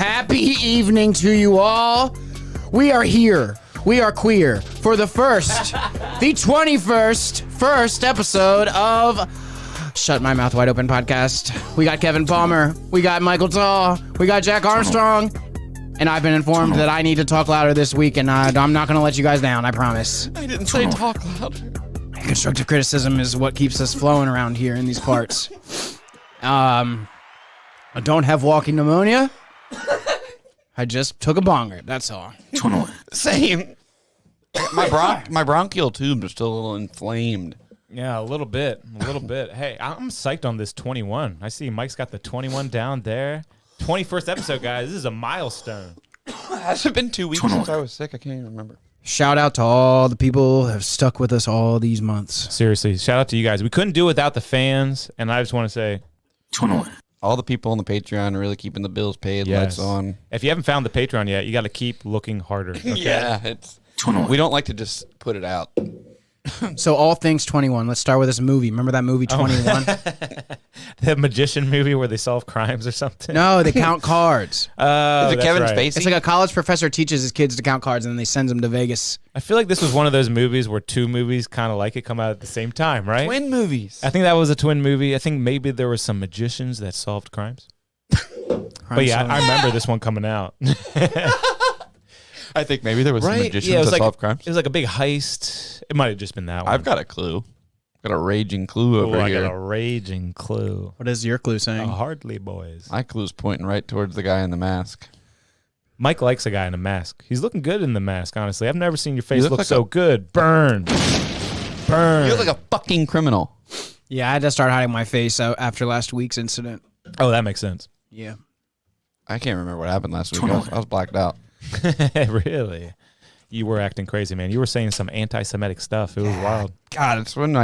Happy evening to you all. We are here. We are queer for the 21st episode of Shut My Mouth Wide Open podcast. We got Kevin Palmer. We got Michael Tall. We got Jack Armstrong. And I've been informed that I need to talk louder this week, and I'm not going to let you guys down, I promise. I didn't say talk louder. Constructive criticism is what keeps us flowing around here in these parts. I don't have walking pneumonia. I just took a bong rip, that's all. Same. My bronchial tubes are still a little inflamed. Yeah, a little bit. Hey, I'm psyched on this 21. I see Mike's got the 21 down there. 21st episode, guys. This is a milestone. Has it been 2 weeks since I was sick? I can't even remember. Shout out to all the people who have stuck with us all these months. Seriously, shout out to you guys. We couldn't do it without the fans, and I just want to say... All the people on the Patreon are really keeping the bills paid, Yes. lights on. If you haven't found the Patreon yet, you got to keep looking harder. Okay? Yeah, we don't like to just put it out. So all things 21. Let's start with this movie. Remember that movie 21? The magician movie where they solve crimes or something? No, they count cards. Is it that's Kevin right. Spacey? It's like a college professor teaches his kids to count cards, and then they sends them to Vegas. I feel like this was one of those movies where two movies kind of like it come out at the same time, right? Twin movies. I think that was a twin movie. I think maybe there were some magicians that solved crimes. But yeah, I remember this one coming out. I think maybe there was some magicians it was that like, solve crimes. It was like a big heist. It might have just been that one. I've got a clue. Got a raging clue over I here. got a raging clue. What is your clue saying? Hardly boys. My clue's pointing right towards the guy in the mask. Mike likes a guy in a mask. He's looking good in the mask, honestly. I've never seen your face look look like so good. Burn. Burn. You look like a fucking criminal. Yeah, I had to start hiding my face after last week's incident. Oh, that makes sense. Yeah. I can't remember what happened last week. I was blacked out. Really? You were acting crazy, man. You were saying some anti-Semitic stuff. It was wild. God, it's when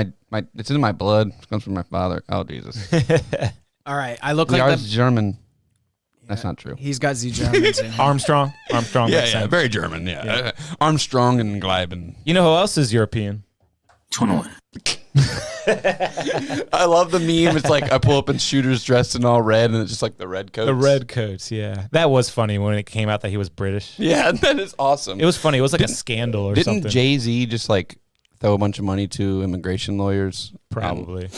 it's in my blood. It comes from my father. Oh, Jesus. All right, I look We like are the... German. That's not true. He's got the Germans in him. Armstrong makes sense. very German, yeah. Armstrong and Gleiben. You know who else is European? I love the meme. It's like I pull up in shooters dressed in all red, and it's just like the red coats. The red coats, yeah. That was funny when it came out that he was British. Yeah, that is awesome. It was funny. It was like a scandal or something. Didn't Jay-Z just like throw a bunch of money to immigration lawyers? Probably.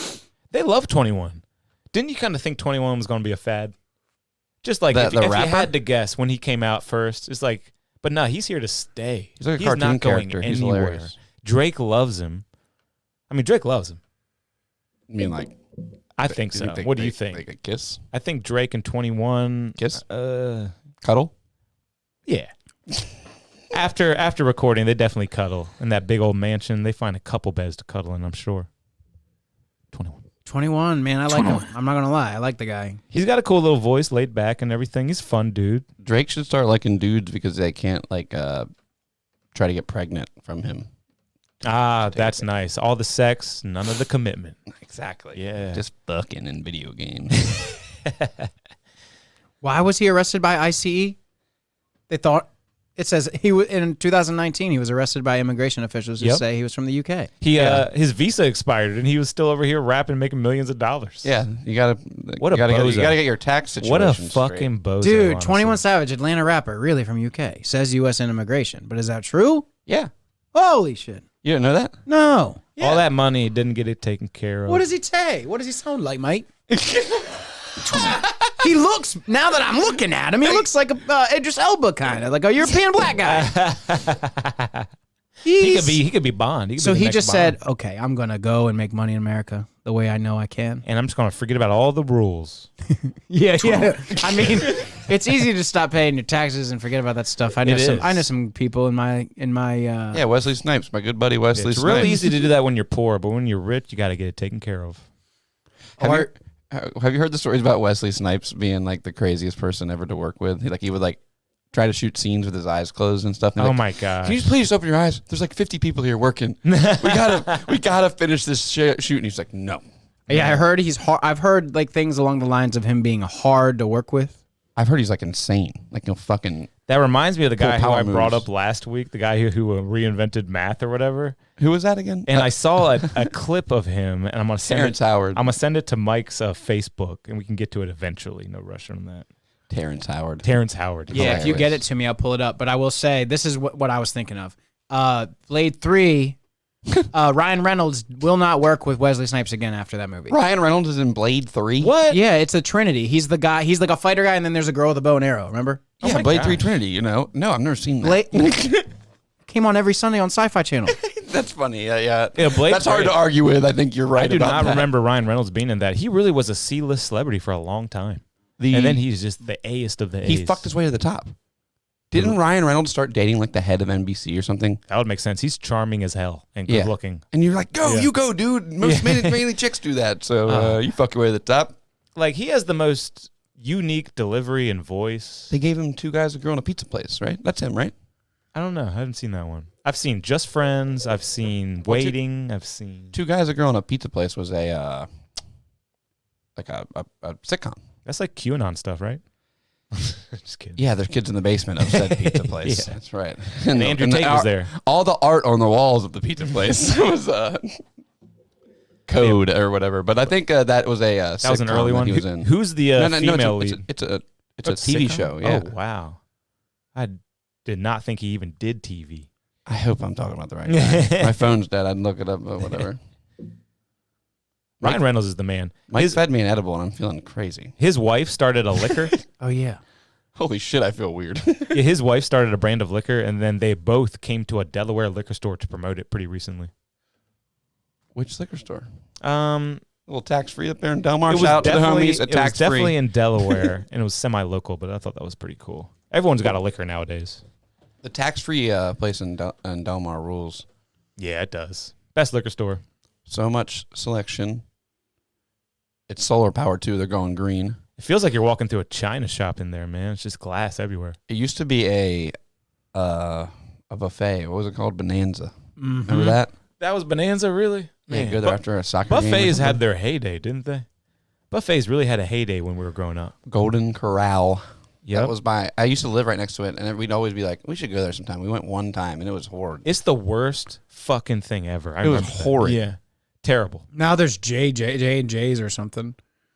They love 21. Didn't you kind of think 21 was going to be a fad? Just like if you had to guess when he came out first, it's like, but no, he's here to stay. He's like a cartoon not going character. He's anywhere. hilarious. Drake loves him. I mean, Drake loves him. I mean, like, I think so. What do you think? Like a kiss? I think Drake and 21 Kiss? Cuddle? Yeah. After recording, they definitely cuddle in that big old mansion. They find a couple beds to cuddle in, I'm sure. 21, man, I like him. I'm not going to lie. I like the guy. He's got a cool little voice, laid back and everything. He's a fun dude. Drake should start liking dudes because they can't like try to get pregnant from him. Ah, that's nice. All the sex, none of the commitment. Exactly. Yeah. Just fucking in video games. Why was he arrested by ICE? They thought... It says in 2019 he was arrested by immigration officials who say he was from the UK. His visa expired and he was still over here rapping, making millions of dollars. Yeah, you gotta get your tax situation. What a straight. fucking bozo. Dude, honestly. 21 Savage, Atlanta rapper, really from UK, says US in immigration. But is that true? Yeah, Holy shit! you didn't know that? No. All that money didn't get it taken care of. What does he say? What does he sound like, Mike? He looks, now that I'm looking at him, he looks like a Idris Elba kind of, like a European black guy. He could be Bond. So he just said, okay, I'm going to go and make money in America the way I know I can. And I'm just going to forget about all the Yeah. rules. I mean, it's easy to stop paying your taxes and forget about that stuff. I know some people in my Yeah, Wesley Snipes, my good buddy Wesley It's Snipes. really easy to do that when you're poor, but when you're rich, you got to get it taken care of. Have you heard the stories about Wesley Snipes being like the craziest person ever to work with? He would like try to shoot scenes with his eyes closed and stuff. And Oh my god! Can you please open your eyes? There's like 50 people here working. we gotta finish this shoot. And he's like, no. Yeah, I heard he's hard. I've heard like things along the lines of him being hard to work with. I've heard he's like insane. Like he'll fucking. That reminds me of the guy who power I brought moves. up last week, the guy who reinvented math or whatever. Who was that again? And I saw a clip of him, and I'm gonna send Terrence it. Howard. I'm gonna send it to Mike's Facebook, and we can get to it eventually. No rush on that. Terrence Howard. Yeah, if you get it to me, I'll pull it up. But I will say, this is what I was thinking of. Blade 3, Ryan Reynolds will not work with Wesley Snipes again after that movie. Ryan Reynolds is in Blade 3? What? Yeah, it's a trinity. He's the guy. He's like a fighter guy, and then there's a girl with a bow and arrow, remember? Yeah, Blade 3 Trinity, you know. No, I've never seen that. Came on every Sunday on Sci-Fi Channel. That's funny. Yeah. Blade That's hard to argue with. I think you're right. I do about not that. remember Ryan Reynolds being in that. He really was a C-list celebrity for a long time. And then he's just the A-est of the A's. He fucked his way to the top. Didn't Ryan Reynolds start dating like the head of NBC or something? That would make sense. He's charming as hell and good looking. And you're like, you go, dude. Most mainly chicks do that. So you fuck your way to the top. Like, he has the most unique delivery and voice. They gave him 2 guys, a girl, and a pizza place, right? That's him, right? I don't know. I haven't seen that one. I've seen Just Friends. I've seen Waiting. I've seen 2 guys, a girl, and a pizza place was a sitcom. That's like QAnon stuff, right? Just kidding. Yeah, there's kids in the basement of said pizza place. Yeah. That's right. And Andrew Tate was there. All the art on the walls of the pizza place was code or whatever. But I think that was a that was an early one. He was in. Who's the female lead? It's a TV show. Yeah. Oh wow, I did not think he even did TV. I hope I'm talking about the right guy. My phone's dead. I'd look it up, but whatever. Ryan Reynolds is the man. Mike fed me an edible, and I'm feeling crazy. His wife started a liquor. Oh, yeah. Holy shit, I feel weird. Yeah, his wife started a brand of liquor, and then they both came to a Delaware liquor store to promote it pretty recently. Which liquor store? A little tax-free up there in Delmar. Shout out to the homies at tax-free. It was definitely in Delaware, and it was semi-local, but I thought that was pretty cool. Everyone's got a liquor nowadays. The tax-free place in Delmar rules. Yeah, it does. Best liquor store. So much selection. It's solar powered too. They're going green. It feels like you're walking through a China shop in there, man. It's just glass everywhere. It used to be a buffet. What was it called? Bonanza. Mm-hmm. Remember that? That was Bonanza, really? Man, you go there after a soccer game. Buffets had their heyday, didn't they? Buffets really had a heyday when we were growing up. Golden Corral. Yeah, that was I used to live right next to it, and we'd always be like, we should go there sometime. We went one time, and it was horrid. It's the worst fucking thing ever. It was horrid. Yeah. Terrible. Now there's J&J's or something.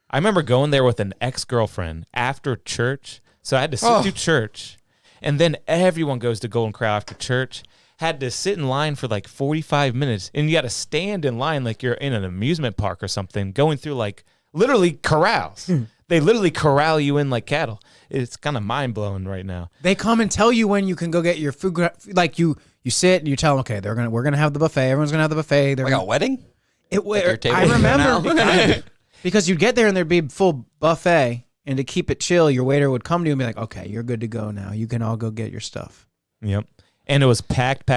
I remember going there with an ex-girlfriend after church. So I had to sit through church. And then everyone goes to Golden Corral after church. Had to sit in line for like 45 minutes. And you got to stand in line like you're in an amusement park or something, going through like literally corrals. They literally corral you in like cattle. It's kind of mind-blowing right now. They come and tell you when you can go get your food. Like you sit and you tell them, okay, we're gonna have the buffet. Everyone's gonna have the buffet. Like a wedding? I remember because you'd get there and there'd be full buffet, and to keep it chill, your waiter would come to you and be like, "Okay, you're good to go now. You can all go get your stuff." Yep, and it was packed,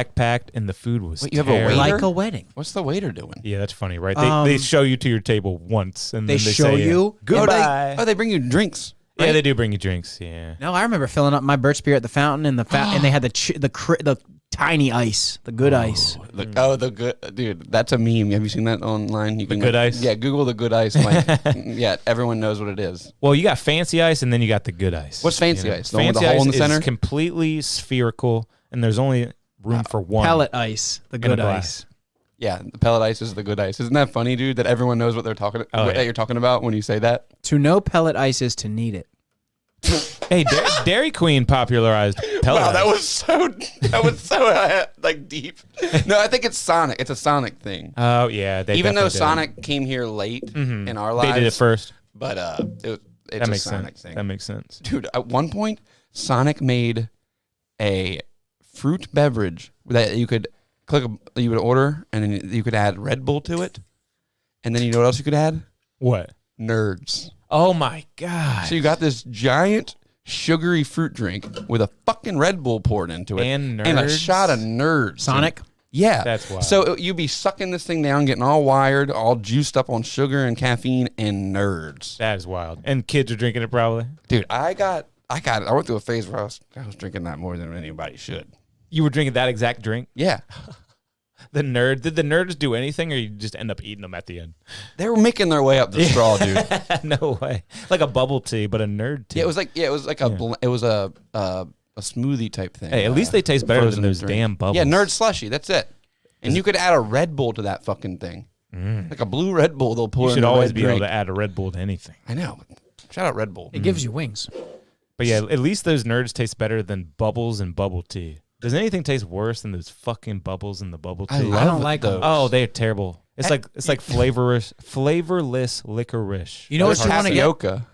and the food was you have a waiter? Like a wedding. What's the waiter doing? Yeah, that's funny, right? They show you to your table once, and they then they show say, you goodbye. They bring you drinks. Right? Yeah, they do bring you drinks. Yeah. No, I remember filling up my birch beer at the fountain and and they had the tiny ice, the good ice. The good dude. That's a meme. Have you seen that online? You can good ice. Yeah, Google the good ice. Like, yeah, everyone knows what it is. Well, you got fancy ice, and then you got the good ice. What's fancy ice? The fancy one with the hole in the center? Is completely spherical, and there's only room for one. Pellet ice, the good ice. Yeah, the pellet ice is the good ice. Isn't that funny, dude? That everyone knows what they're talking that you're talking about when you say that. To know pellet ice is to need it. Hey, Dairy Queen popularized pellet ice. That was so like deep. No, I think it's Sonic. It's a Sonic thing. Oh yeah, even though Sonic came here late in our lives, they did it first. But it's a Sonic thing. That makes sense, dude. At one point, Sonic made a fruit beverage that you could you would order, and then you could add Red Bull to it, and then you know what else you could add? What? Nerds. Oh my god! So you got this giant sugary fruit drink with a fucking Red Bull poured into it, and a shot of Nerds. Sonic. Yeah, that's wild. So you'd be sucking this thing down, getting all wired, all juiced up on sugar and caffeine and Nerds. That is wild. And kids are drinking it probably. Dude, I went through a phase where I was drinking that more than anybody should. You were drinking that exact drink? Yeah. Did the Nerds do anything, or you just end up eating them at the end? They were making their way up the straw, dude. No way. Like a bubble tea, but a Nerd tea. Yeah, it was like a smoothie type thing. Hey, at least they taste better than those damn bubbles. Yeah, Nerd slushy. That's it. And you could add a Red Bull to that fucking thing, like a blue Red Bull. They'll pour. You should always be able to add a Red Bull to anything. I know. Shout out Red Bull. It gives you wings. But yeah, at least those nerds taste better than bubbles and bubble tea. Does anything taste worse than those fucking bubbles in the bubble tea? I don't like those. them. Oh, they're terrible. It's like flavorless licorice. You know what you want to get? Tapioca.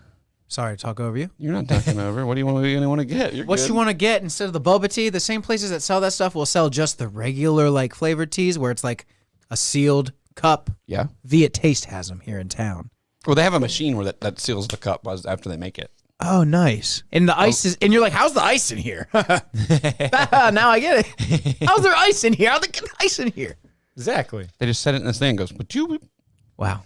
Sorry to talk over you. You're not talking over. What do you want to get? You're What good. you want to get instead of the boba tea, the same places that sell that stuff will sell just the regular like flavored teas where it's like a sealed cup. Yeah. Viet Taste has them here in town. Well, they have a machine where that seals the cup after they make it. Oh, nice. And the ice is, and you're like, how's the ice in here? Now I get it. How's there ice in here? How'd they get ice in here? Exactly. They just set it in this thing and goes, but you. Wow.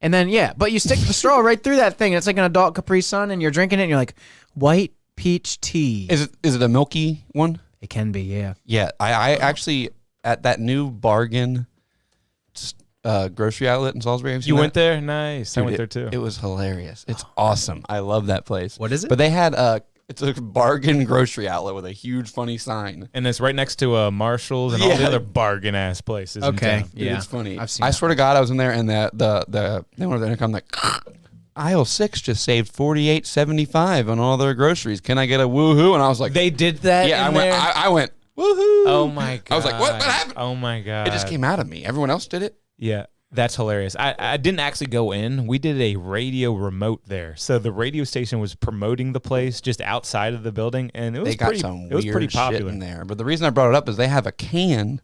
And then, yeah, but you stick the straw right through that thing. And it's like an adult Capri Sun, and you're drinking it, and you're like, white peach tea. Is it a milky one? It can be, yeah. Yeah. I actually, at that new bargain grocery outlet in Salisbury. You went there? Nice. I went there too. It was hilarious. It's awesome. I love that place. What is it? But they had it's a bargain grocery outlet with a huge funny sign. And it's right next to Marshall's and all the other bargain ass places. Okay. In town. Dude, Yeah. it's funny. I've seen I that. swear to God, I was in there and they were there and I'm like, aisle 6 just saved $48.75 on all their groceries. Can I get a woohoo? And I was like, They did that. yeah. in there? I went woohoo. Oh my god. I was like, what happened? Oh my god. It just came out of me. Everyone else did it. Yeah, that's hilarious. I didn't actually go in. We did a radio remote there. So the radio station was promoting the place just outside of the building, and it was They got pretty, some it was weird pretty shit popular. in there. But the reason I brought it up is they have a canned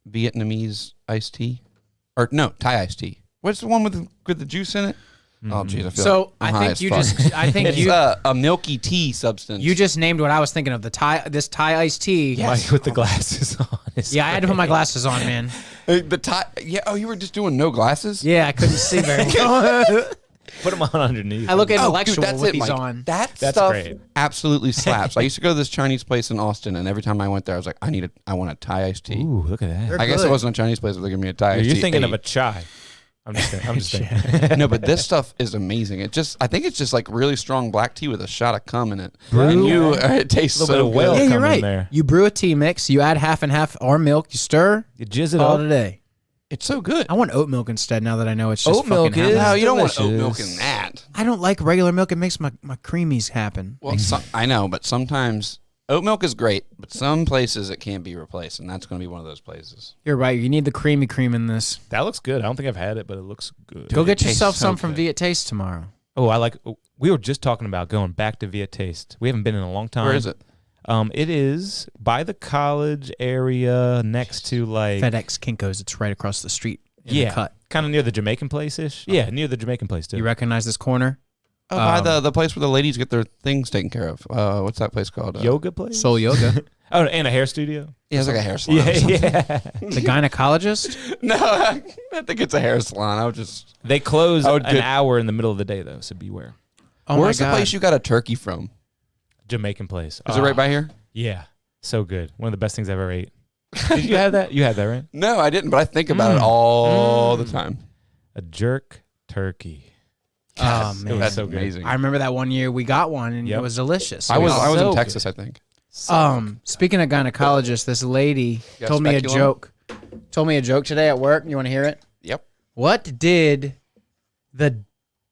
Vietnamese iced tea, or no, Thai iced tea. What's the one with the juice in it? Oh, jeez, I feel So like I'm I high think as you fuck. just, I think It's you, a milky tea substance. you just named what I was thinking of. This Thai iced tea. Mike with the glasses on. is Yeah, I had to put my great. glasses on, man. The Thai. Yeah. Oh, you were just doing no glasses. Yeah, I couldn't see very well. Put them on underneath. I look Oh, intellectual dude, that's with it, these Mike. on. That That's stuff great. absolutely slaps. I used to go to this Chinese place in Austin, and every time I went there, I was like, I want a Thai iced tea. Ooh, look at that. They're I guess it good. wasn't a Chinese place, but they gave me a Thai iced You're tea. thinking of Hey. a chai. I'm just thinking. No, but this stuff is amazing. I think it's just like really strong black tea with a shot of cum in it. Brew. And it tastes A little so bit of whale good. Yeah, you're come in right. there. You brew a tea mix, you add half and half or milk, you stir, You jizz it call up. it a day. It's so good. I want oat milk instead now that I know it's just Oat milk fucking is- half. No, you don't want oat delicious. milk in that. I don't like regular milk. It makes my creamies happen. Well, I know, but sometimes oat milk is great, but some places it can't be replaced, and that's going to be one of those places. You're right. You need the creamy cream in this. That looks good. I don't think I've had it, but it looks good. Go it get tastes yourself so some from good. Viet Taste tomorrow. We were just talking about going back to Viet Taste. We haven't been in a long time. Where is it? It is by the college area next to like FedEx Kinko's. It's right across the street. In the cut. kind of near the Jamaican place ish. Yeah, near the Jamaican place too. You recognize this corner? Oh, by the place where the ladies get their things taken care of. What's that place called? Yoga place. Soul Yoga. Oh, and a hair studio. Yeah, it's like a hair salon. Yeah, yeah. The gynecologist? No, I think it's a hair salon. I would just. They close I would an get- hour in the middle of the day though, so beware. Oh Where's my the God. place you got a turkey from? Jamaican place. Is it right by here? Yeah, so good. One of the best things I've ever ate. Did you have that? You had that, right? No, I didn't, but I think about it all the time. A jerk turkey. Oh, It man. was That's so good. amazing. I remember that one year we got one and Yep. it was delicious. I was so in Texas, I think. Speaking of gynecologists, this lady got told me a speculum? joke. Told me a joke today at work. You want to hear it? Yep. What did the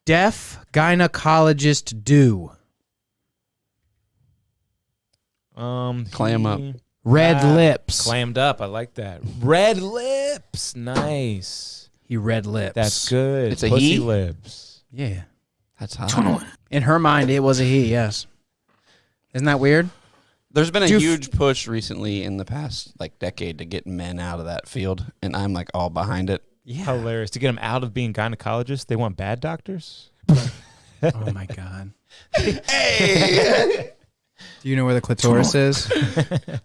deaf gynecologist do? Clam up. Red Ah, lips. Clammed up. I like that. Red lips. Nice. He red lips. That's good. It's a Pussy he? lips. Yeah. That's hot. In her mind, it was a he. Yes. Isn't that weird? There's been a Doof. huge push recently in the past decade to get men out of that field, and I'm like all behind it. Yeah. Hilarious. To get them out of being gynecologists, they want bad doctors? Oh my god. Hey. Do you know where the clitoris is?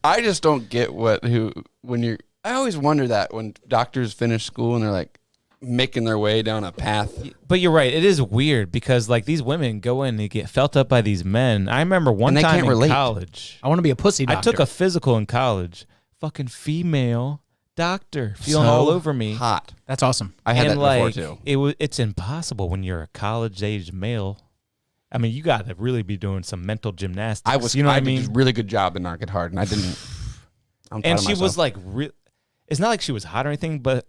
I just don't get I always wonder that when doctors finish school and they're like making their way down a path. But you're right. It is weird because these women go in and get felt up by these men. I remember one And they time can't in relate. college. I want to be a pussy doctor. I took a physical in college. Fucking female doctor feeling So all over me. Hot. That's awesome. I had and that before too. It's impossible when you're a college-aged male. I mean, you got to really be doing some mental gymnastics. You know what I did a mean? really good job in Knock It Hard, and I didn't. I'm proud And of she was myself. like, it's not like she was hot or anything, but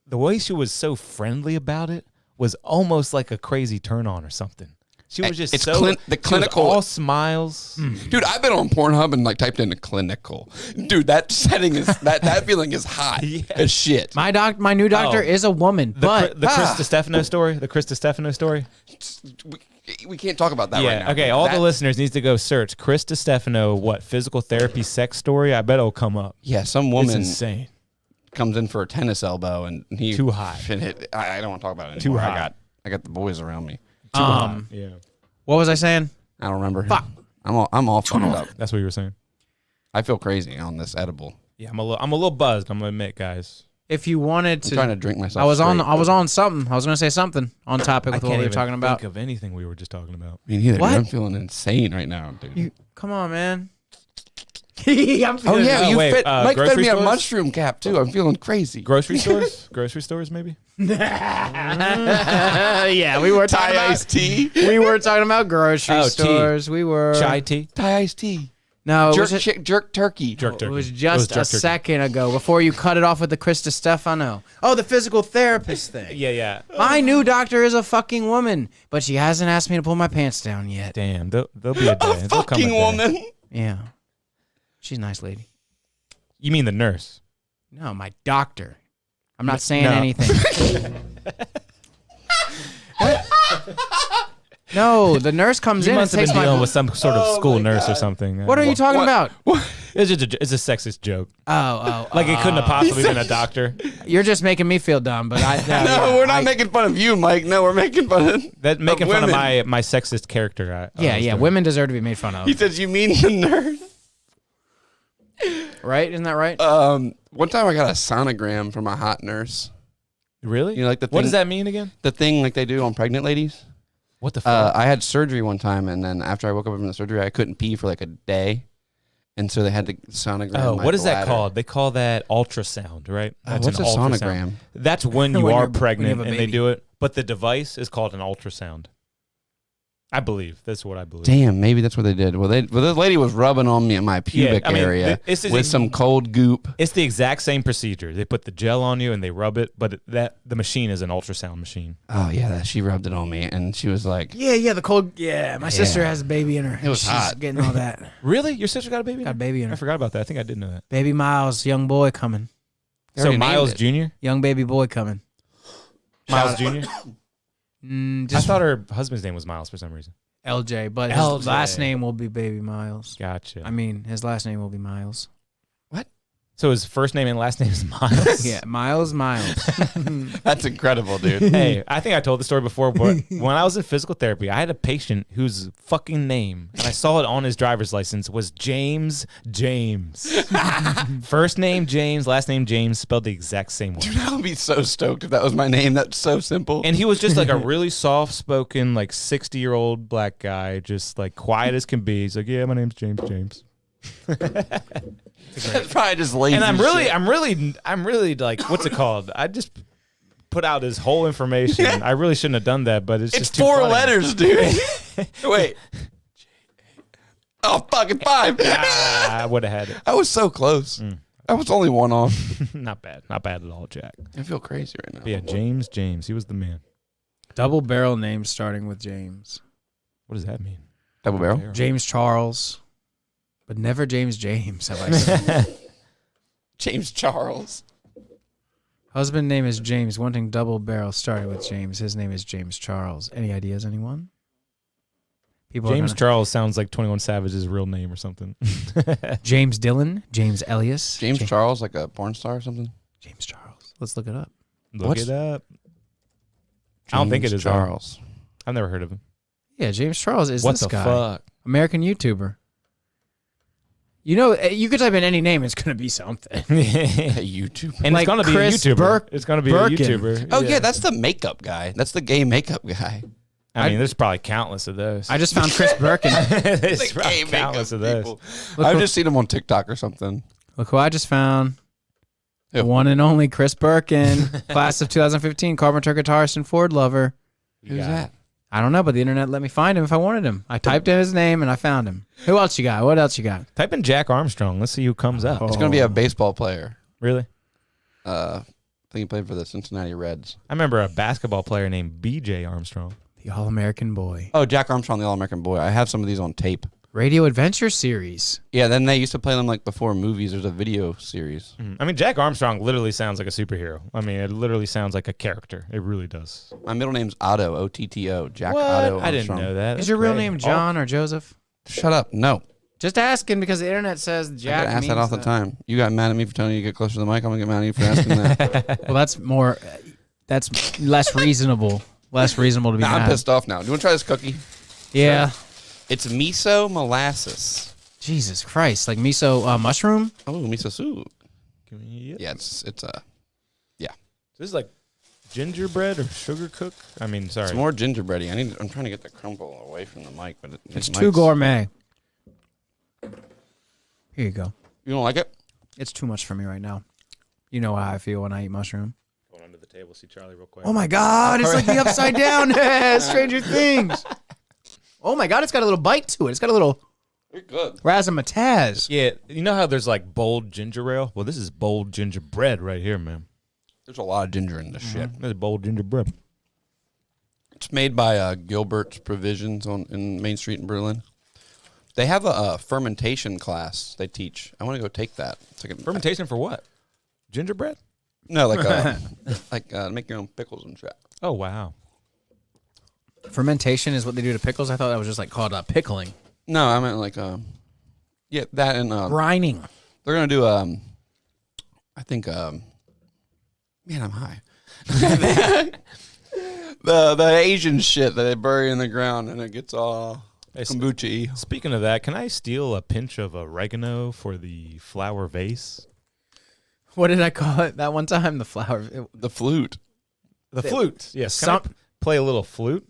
the way she was so friendly about it was almost like a crazy turn on or something. She was just It's so the she was clinical. all smiles. Dude, I've been on Pornhub and like typed in clinical. Dude, that setting is that feeling is hot as shit. My new doctor Oh. is a woman, but The Chris Stefano story. The Chris Stefano story. We can't talk about that Yeah. right now. Okay. All That- the listeners needs to go search Chris Stefano. What physical therapy sex story? I bet it'll come up. Yeah, some It's woman insane. comes in for a tennis elbow and he Too high. I don't want to talk about it Too anymore. high. I got the boys around me. Yeah. what was I saying? I don't remember. Fuck. I'm all fucked up. That's what you were saying. I feel crazy on this edible. Yeah. I'm a little buzzed. I'm gonna admit, guys. If you wanted I'm to, trying to drink myself. I was on straight. something. I was going to say something on topic I with can't what we were even talking about. think of anything we were just talking about. Me neither. What? Dude. I'm feeling insane right now, dude. Come on, man. Oh yeah, Oh, you wait, Mike fed grocery me a stores? mushroom cap too. I'm feeling crazy. Grocery stores. Grocery stores, maybe. Yeah, we were talking Thai about iced tea. we were talking about grocery Oh, tea. stores. We were Chai tea. Thai iced tea. No, it Jerk, was, jerk turkey. Jerk it turkey. was just jerk a turkey. second ago before you cut it off with the Chris Stefano. Oh, the physical therapist thing. Yeah. My new doctor is a fucking woman, but she hasn't asked me to pull my pants down yet. Damn. There'll be a day. There'll come a Fucking day. woman. Yeah, she's a nice lady. You mean the nurse? No, my doctor. I'm not saying no. anything. No, the nurse comes You in and must have takes been my. dealing with some sort of school nurse or something. What are you talking about? It's just it's a sexist joke. Oh, Like it couldn't have possibly been a doctor. you're just making me feel dumb, but I. No, we're not making fun of you, Mike. No, we're making fun of. That making fun of women. my sexist character. I Yeah, was yeah. doing. Women deserve to be made fun of, He says you mean the nurse. right? Isn't that right? One time I got a sonogram from a hot nurse. Really? You know, like the What thing- does that mean again? The thing like they do on pregnant ladies. What the fuck? I had surgery one time, and then after I woke up from the surgery, I couldn't pee for like a day, and so they had to sonogram. my what is that bladder. called? They call that ultrasound, right? That's what's an a ultrasound. sonogram? That's when you When are you're- pregnant when you have and a they baby. do it. But the device is called an ultrasound. I believe. That's what I believe. Damn, maybe that's what they did. Well, this lady was rubbing on me in my pubic I mean, area this is with some cold goop. It's the exact same procedure. They put the gel on you and they rub it, but the machine is an ultrasound machine. Oh yeah, she rubbed it on me, and she was like, Yeah, the cold. Yeah, my sister has a baby in her. It was She's hot. Getting all that. Really? Your sister got a baby? Got a baby in I her. forgot about that. I think I did know that. Baby Miles, young boy coming. They So already Miles named Jr. Young baby boy coming. Miles Jr. I Just thought her husband's name was Miles for some reason. LJ, but his LJ. last name will be Baby Miles. Gotcha. I mean, his last name will be Miles. So his first name and last name is Miles. Yeah, Miles. That's incredible, dude. Hey, I think I told the story before, but when I was in physical therapy, I had a patient whose fucking name, and I saw it on his driver's license, was James. First name James, last name James, spelled the exact same way. Dude, I would be so stoked if that was my name. That's so simple. And he was just like a really soft-spoken, like 60-year-old black guy, just like quiet as can be. He's like, "Yeah, my name's James." That's probably just lazy. And I'm shit. really like, what's it called? I just put out his whole information. I really shouldn't have done that, but it's It's just too 4 funny. letters, dude. Wait. Oh, fucking 5. I would have had it. I was so close. I was only 1 off. Not bad at all, Jack. I feel crazy right now. But yeah, James, he was the man. Double barrel name starting with James. What does that mean? Double barrel. James Charles, but never James have I said. James Charles. Husband name is James, wanting double barrel started with James. His name is James Charles. Any ideas, anyone? People are James gonna- Charles sounds like 21 Savage's real name or something. James Dillon, James Elias. James Charles, like a porn star or something? James Charles. Let's look it up. Look What's- it up. I don't think it is, though. Charles. I've never heard of him. Yeah, James Charles is What this the guy. fuck? American YouTuber. You know, you could type in any name, it's going to be something. A YouTube. And Like it's gonna be Chris a YouTuber. Burke- It's gonna be Birkin. a YouTuber. Oh, yeah, that's the makeup guy. That's the gay makeup guy. I mean, there's probably countless of those. I just found Chris Birkin. there's The probably gay makeup countless of those. people. Look I've who- just seen him on TikTok or something. Look who I just found. Who? The one and only Chris Birkin, class of 2015, Carpenter guitarist and Ford lover. Who's that? I don't know, but the internet let me find him if I wanted him. I typed in his name and I found him. Who else you got? What else you got? Type in Jack Armstrong. Let's see who comes up. It's going to be a baseball player. Really? I think he played for the Cincinnati Reds. I remember a basketball player named B.J. Armstrong. The All-American Boy. Oh, Jack Armstrong, the All-American Boy. I have some of these on tape. Radio Adventure Series. Yeah, then they used to play them like before movies. There's a video series. I mean, Jack Armstrong literally sounds like a superhero. I mean, it literally sounds like a character. It really does. My middle name's Otto, Otto, Jack What? Otto Armstrong. I didn't know that. Is That's your real great. name John or Joseph? Shut up. No. Just asking because the internet says Jack. I get asked that means all the time. You got mad at me for telling you to get closer to the mic. I'm going to get mad at you for asking that. Well, that's more. That's less reasonable. Less reasonable to be Nah, I'm mad. pissed off now. Do you want to try this cookie? Yeah. It's miso molasses. Jesus Christ! Like miso mushroom. Oh, miso soup. Yep. Yeah, it's This is like gingerbread or sugar cook. I mean, sorry. It's more gingerbready. I'm trying to get the crumble away from the mic, but It's too gourmet. Here you go. You don't like it? It's too much for me right now. You know how I feel when I eat mushroom. Going under the table, see Charlie real quick. Oh my God! It's like the upside down Stranger Things. Oh my God! It's got a little bite to it. It's got a little You're good. razzmatazz. Yeah, you know how there's like bold ginger ale? Well, this is bold gingerbread right here, man. There's a lot of ginger in this shit. This is bold gingerbread. It's made by Gilbert's Provisions in Main Street in Berlin. They have a fermentation class they teach. I want to go take that. It's like Fermentation for what? Gingerbread? No, like make your own pickles and shit. Oh, wow. Fermentation is what they do to pickles. I thought that was just like called pickling. No, I meant like yeah, that and Brining. they're gonna do I think man, I'm high. the Asian shit that they bury in the ground and it gets all Hey, kombucha-y. Speaking of that, can I steal a pinch of oregano for the flower vase? What did I call it that one time? The flower. The flute. The flute. Yes. Can I play a little flute?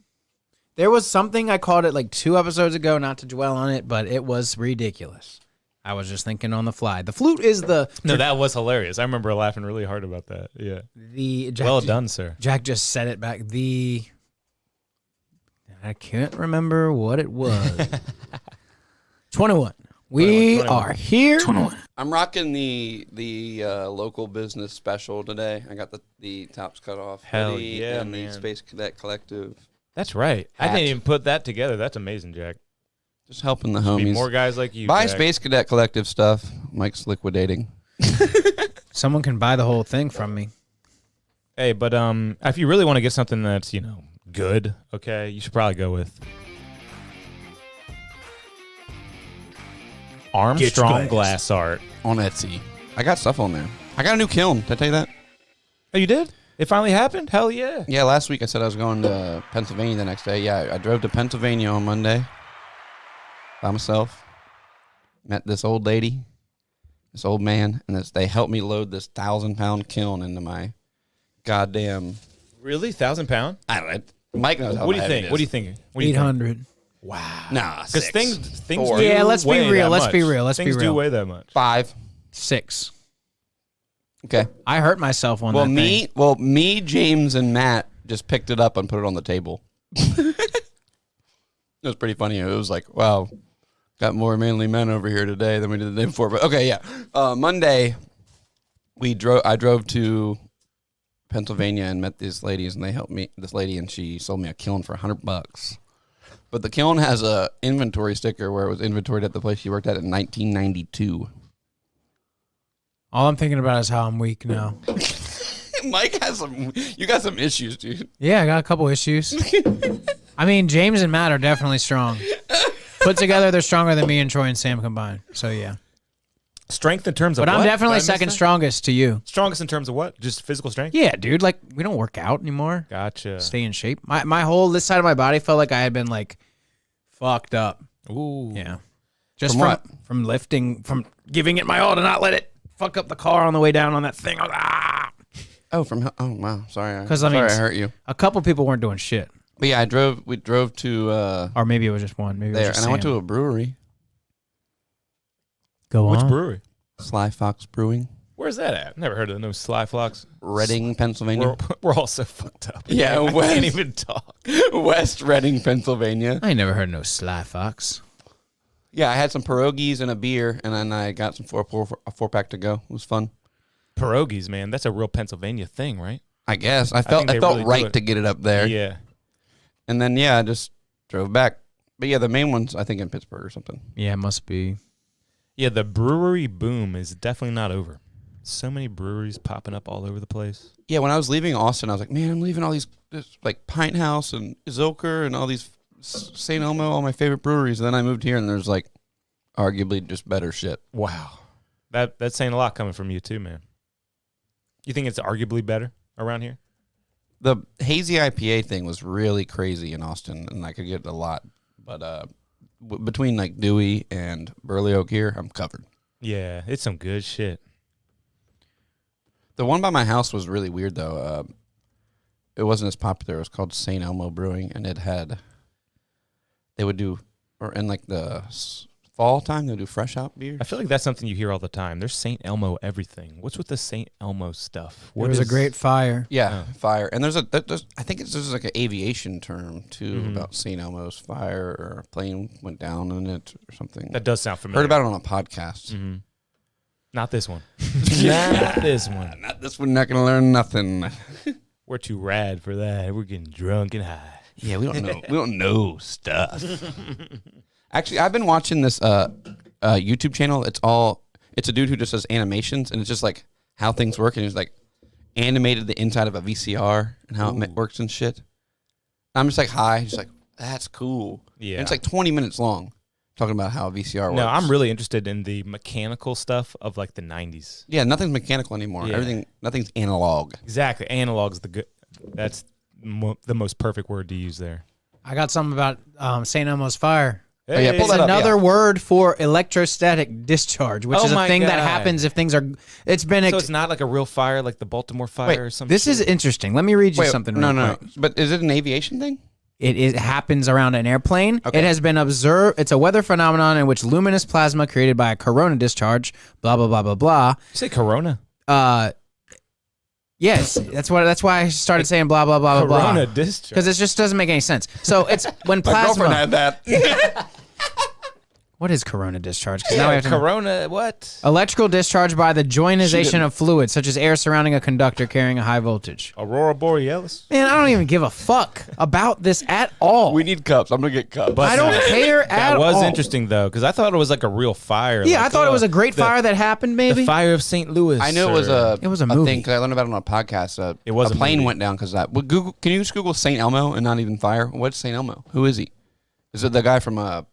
There was something I called it like 2 episodes ago, not to dwell on it, but it was ridiculous. I was just thinking on the fly. The flute is No, that was hilarious. I remember laughing really hard about that. Yeah. the Jack, Well done, sir. Jack just said it back. I can't remember what it was. 21. We 21. are here. 21. I'm rocking the local business special today. I got the tops cut off. Hell hoodie yeah, and man. the Space Cadet Collective. That's right. I Hat. didn't even put that together. That's amazing, Jack. Just helping the Be homies. more guys like you. Buy Jack. Space Cadet Collective stuff. Mike's liquidating. Someone can buy the whole thing from me. Hey, but if you really want to get something that's, good, okay, you should probably go with Armstrong glass art. On Etsy. I got stuff on there. I got a new kiln. Did I tell you that? Oh, you did? It finally happened? Hell yeah. Yeah, last week I said I was going to Pennsylvania the next day. Yeah, I drove to Pennsylvania on Monday by myself. Met this old lady, this old man, and they helped me load this 1,000-pound kiln into my goddamn. Really? 1,000 pound? I don't know. Mike knows how What do you heavy think? it What do you is. think? What do you think? 800. Wow. Nah, Because things Four. do Yeah, let's be weigh real. that Let's much. be real. Let's be Things do real. weigh that much. 5. 6. Okay. I hurt myself on Well, that thing. me, James, and Matt just picked it up and put it on the table. It was pretty funny. It was like, wow, got more manly men over here today than we did the day before. But okay, yeah. Monday, I drove to Pennsylvania and met these ladies, and they helped me. This lady, and she sold me a kiln for $100. But the kiln has a inventory sticker where it was inventoried at the place she worked at in 1992. All I'm thinking about is how I'm weak now. Mike has you got some issues, dude. Yeah, I got a couple issues. I mean, James and Matt are definitely strong. Put together, they're stronger than me and Troy and Sam combined. So, yeah. Strength in terms of But what? I'm Did I definitely miss second that? strongest to you. Strongest in terms of what? Just physical strength? Yeah, dude. Like, we don't work out anymore. Gotcha. Stay in shape. My whole, this side of my body felt like I had been, like, fucked up. Ooh. Yeah. Just From what? From lifting, from giving it my all to not let it fuck up the car on the way down on that thing. Oh, wow, sorry. 'Cause, I mean, sorry I hurt you. A couple people weren't doing shit. But yeah, we drove to Or maybe it was just one. Maybe it was there, just and I went Sam. to a brewery, Go Which on. brewery? Sly Fox Brewing, Where's that at? Never heard of no Sly Flocks. Reading, Pennsylvania. We're all so fucked up. Yeah, I West. can't even talk. West Reading, Pennsylvania. I ain't never heard of no Sly Fox. Yeah, I had some pierogies and a beer, and then I got some a 4-pack to go. It was fun. Pierogies, man. That's a real Pennsylvania thing, right? I guess I think felt they really do right it. to get it up there. Yeah. And then, yeah, I just drove back. But yeah, the main one's, I think, in Pittsburgh or something. Yeah, it must be. Yeah, the brewery boom is definitely not over. So many breweries popping up all over the place. Yeah, when I was leaving Austin, I was like, man, I'm leaving all these, like, Pint House and Zilker and all these St. Elmo, all my favorite breweries. And then I moved here, and there's, like, arguably just better shit. Wow. That's saying a lot coming from you too, man. You think it's arguably better around here? The hazy IPA thing was really crazy in Austin, and I could get a lot. But between, like, Dewey and Burley Oak here, I'm covered. Yeah, it's some good shit. The one by my house was really weird, though. It wasn't as popular. It was called St. Elmo Brewing, and they would do, or in like the fall time, they would do fresh out beer. I feel like that's something you hear all the time. There's St. Elmo everything. What's with the St. Elmo stuff? There was a great fire. Yeah, fire. And there's I think there's like an aviation term too about St. Elmo's fire, or a plane went down in it or something. That does sound familiar. Heard about it on a podcast. Mm-hmm. Not this one. Not this one. Not this one. Not gonna learn nothing. We're too rad for that. We're getting drunk and high. Yeah, we don't know. We don't know stuff. Actually, I've been watching this YouTube channel. It's a dude who just does animations, and it's just like how things work, and he's like animated the inside of a VCR and how it works and shit. I'm just like, hi, just like, that's cool. Yeah, and it's like 20 minutes long, talking about how a VCR works. No, I'm really interested in the mechanical stuff of like the 90s. Yeah, nothing's mechanical anymore. Yeah. Nothing's analog. Exactly, analog's the good. That's the most perfect word to use there. I got something about St. Elmo's fire. Oh, yeah, pull It's that up, another yeah. word for electrostatic discharge, which Oh is a my thing that God. happens if things are. It's been. So it's not like a real fire, like the Baltimore fire Wait, or something. This is interesting. Let me read you something. No, real no, quick. But is it an aviation thing? It happens around an airplane. Okay. It has been observed. It's a weather phenomenon in which luminous plasma created by a corona discharge. Blah blah blah blah blah. You say Corona? Yes, that's why I started saying blah blah blah blah Corona blah. discharge. Because it just doesn't make any sense. So it's when My girlfriend plasma. had that. What is corona discharge? Because now we have to. Corona. What? Electrical discharge by the joinization of fluids, such as air surrounding a conductor carrying a high voltage. Aurora Borealis. Man, I don't even give a fuck about this at all. We need cups. I'm gonna get cups. I don't care at all. That was interesting though, because I thought it was like a real fire. Yeah, like, I thought it was a great fire that happened. Maybe The fire of St. Louis. I know it was a movie. thing because I learned about it on a podcast. It was a a plane movie. went down because of that. Well, Google, can you just Google St. Elmo and not even fire? What's St. Elmo? Who is he? Is it the guy from the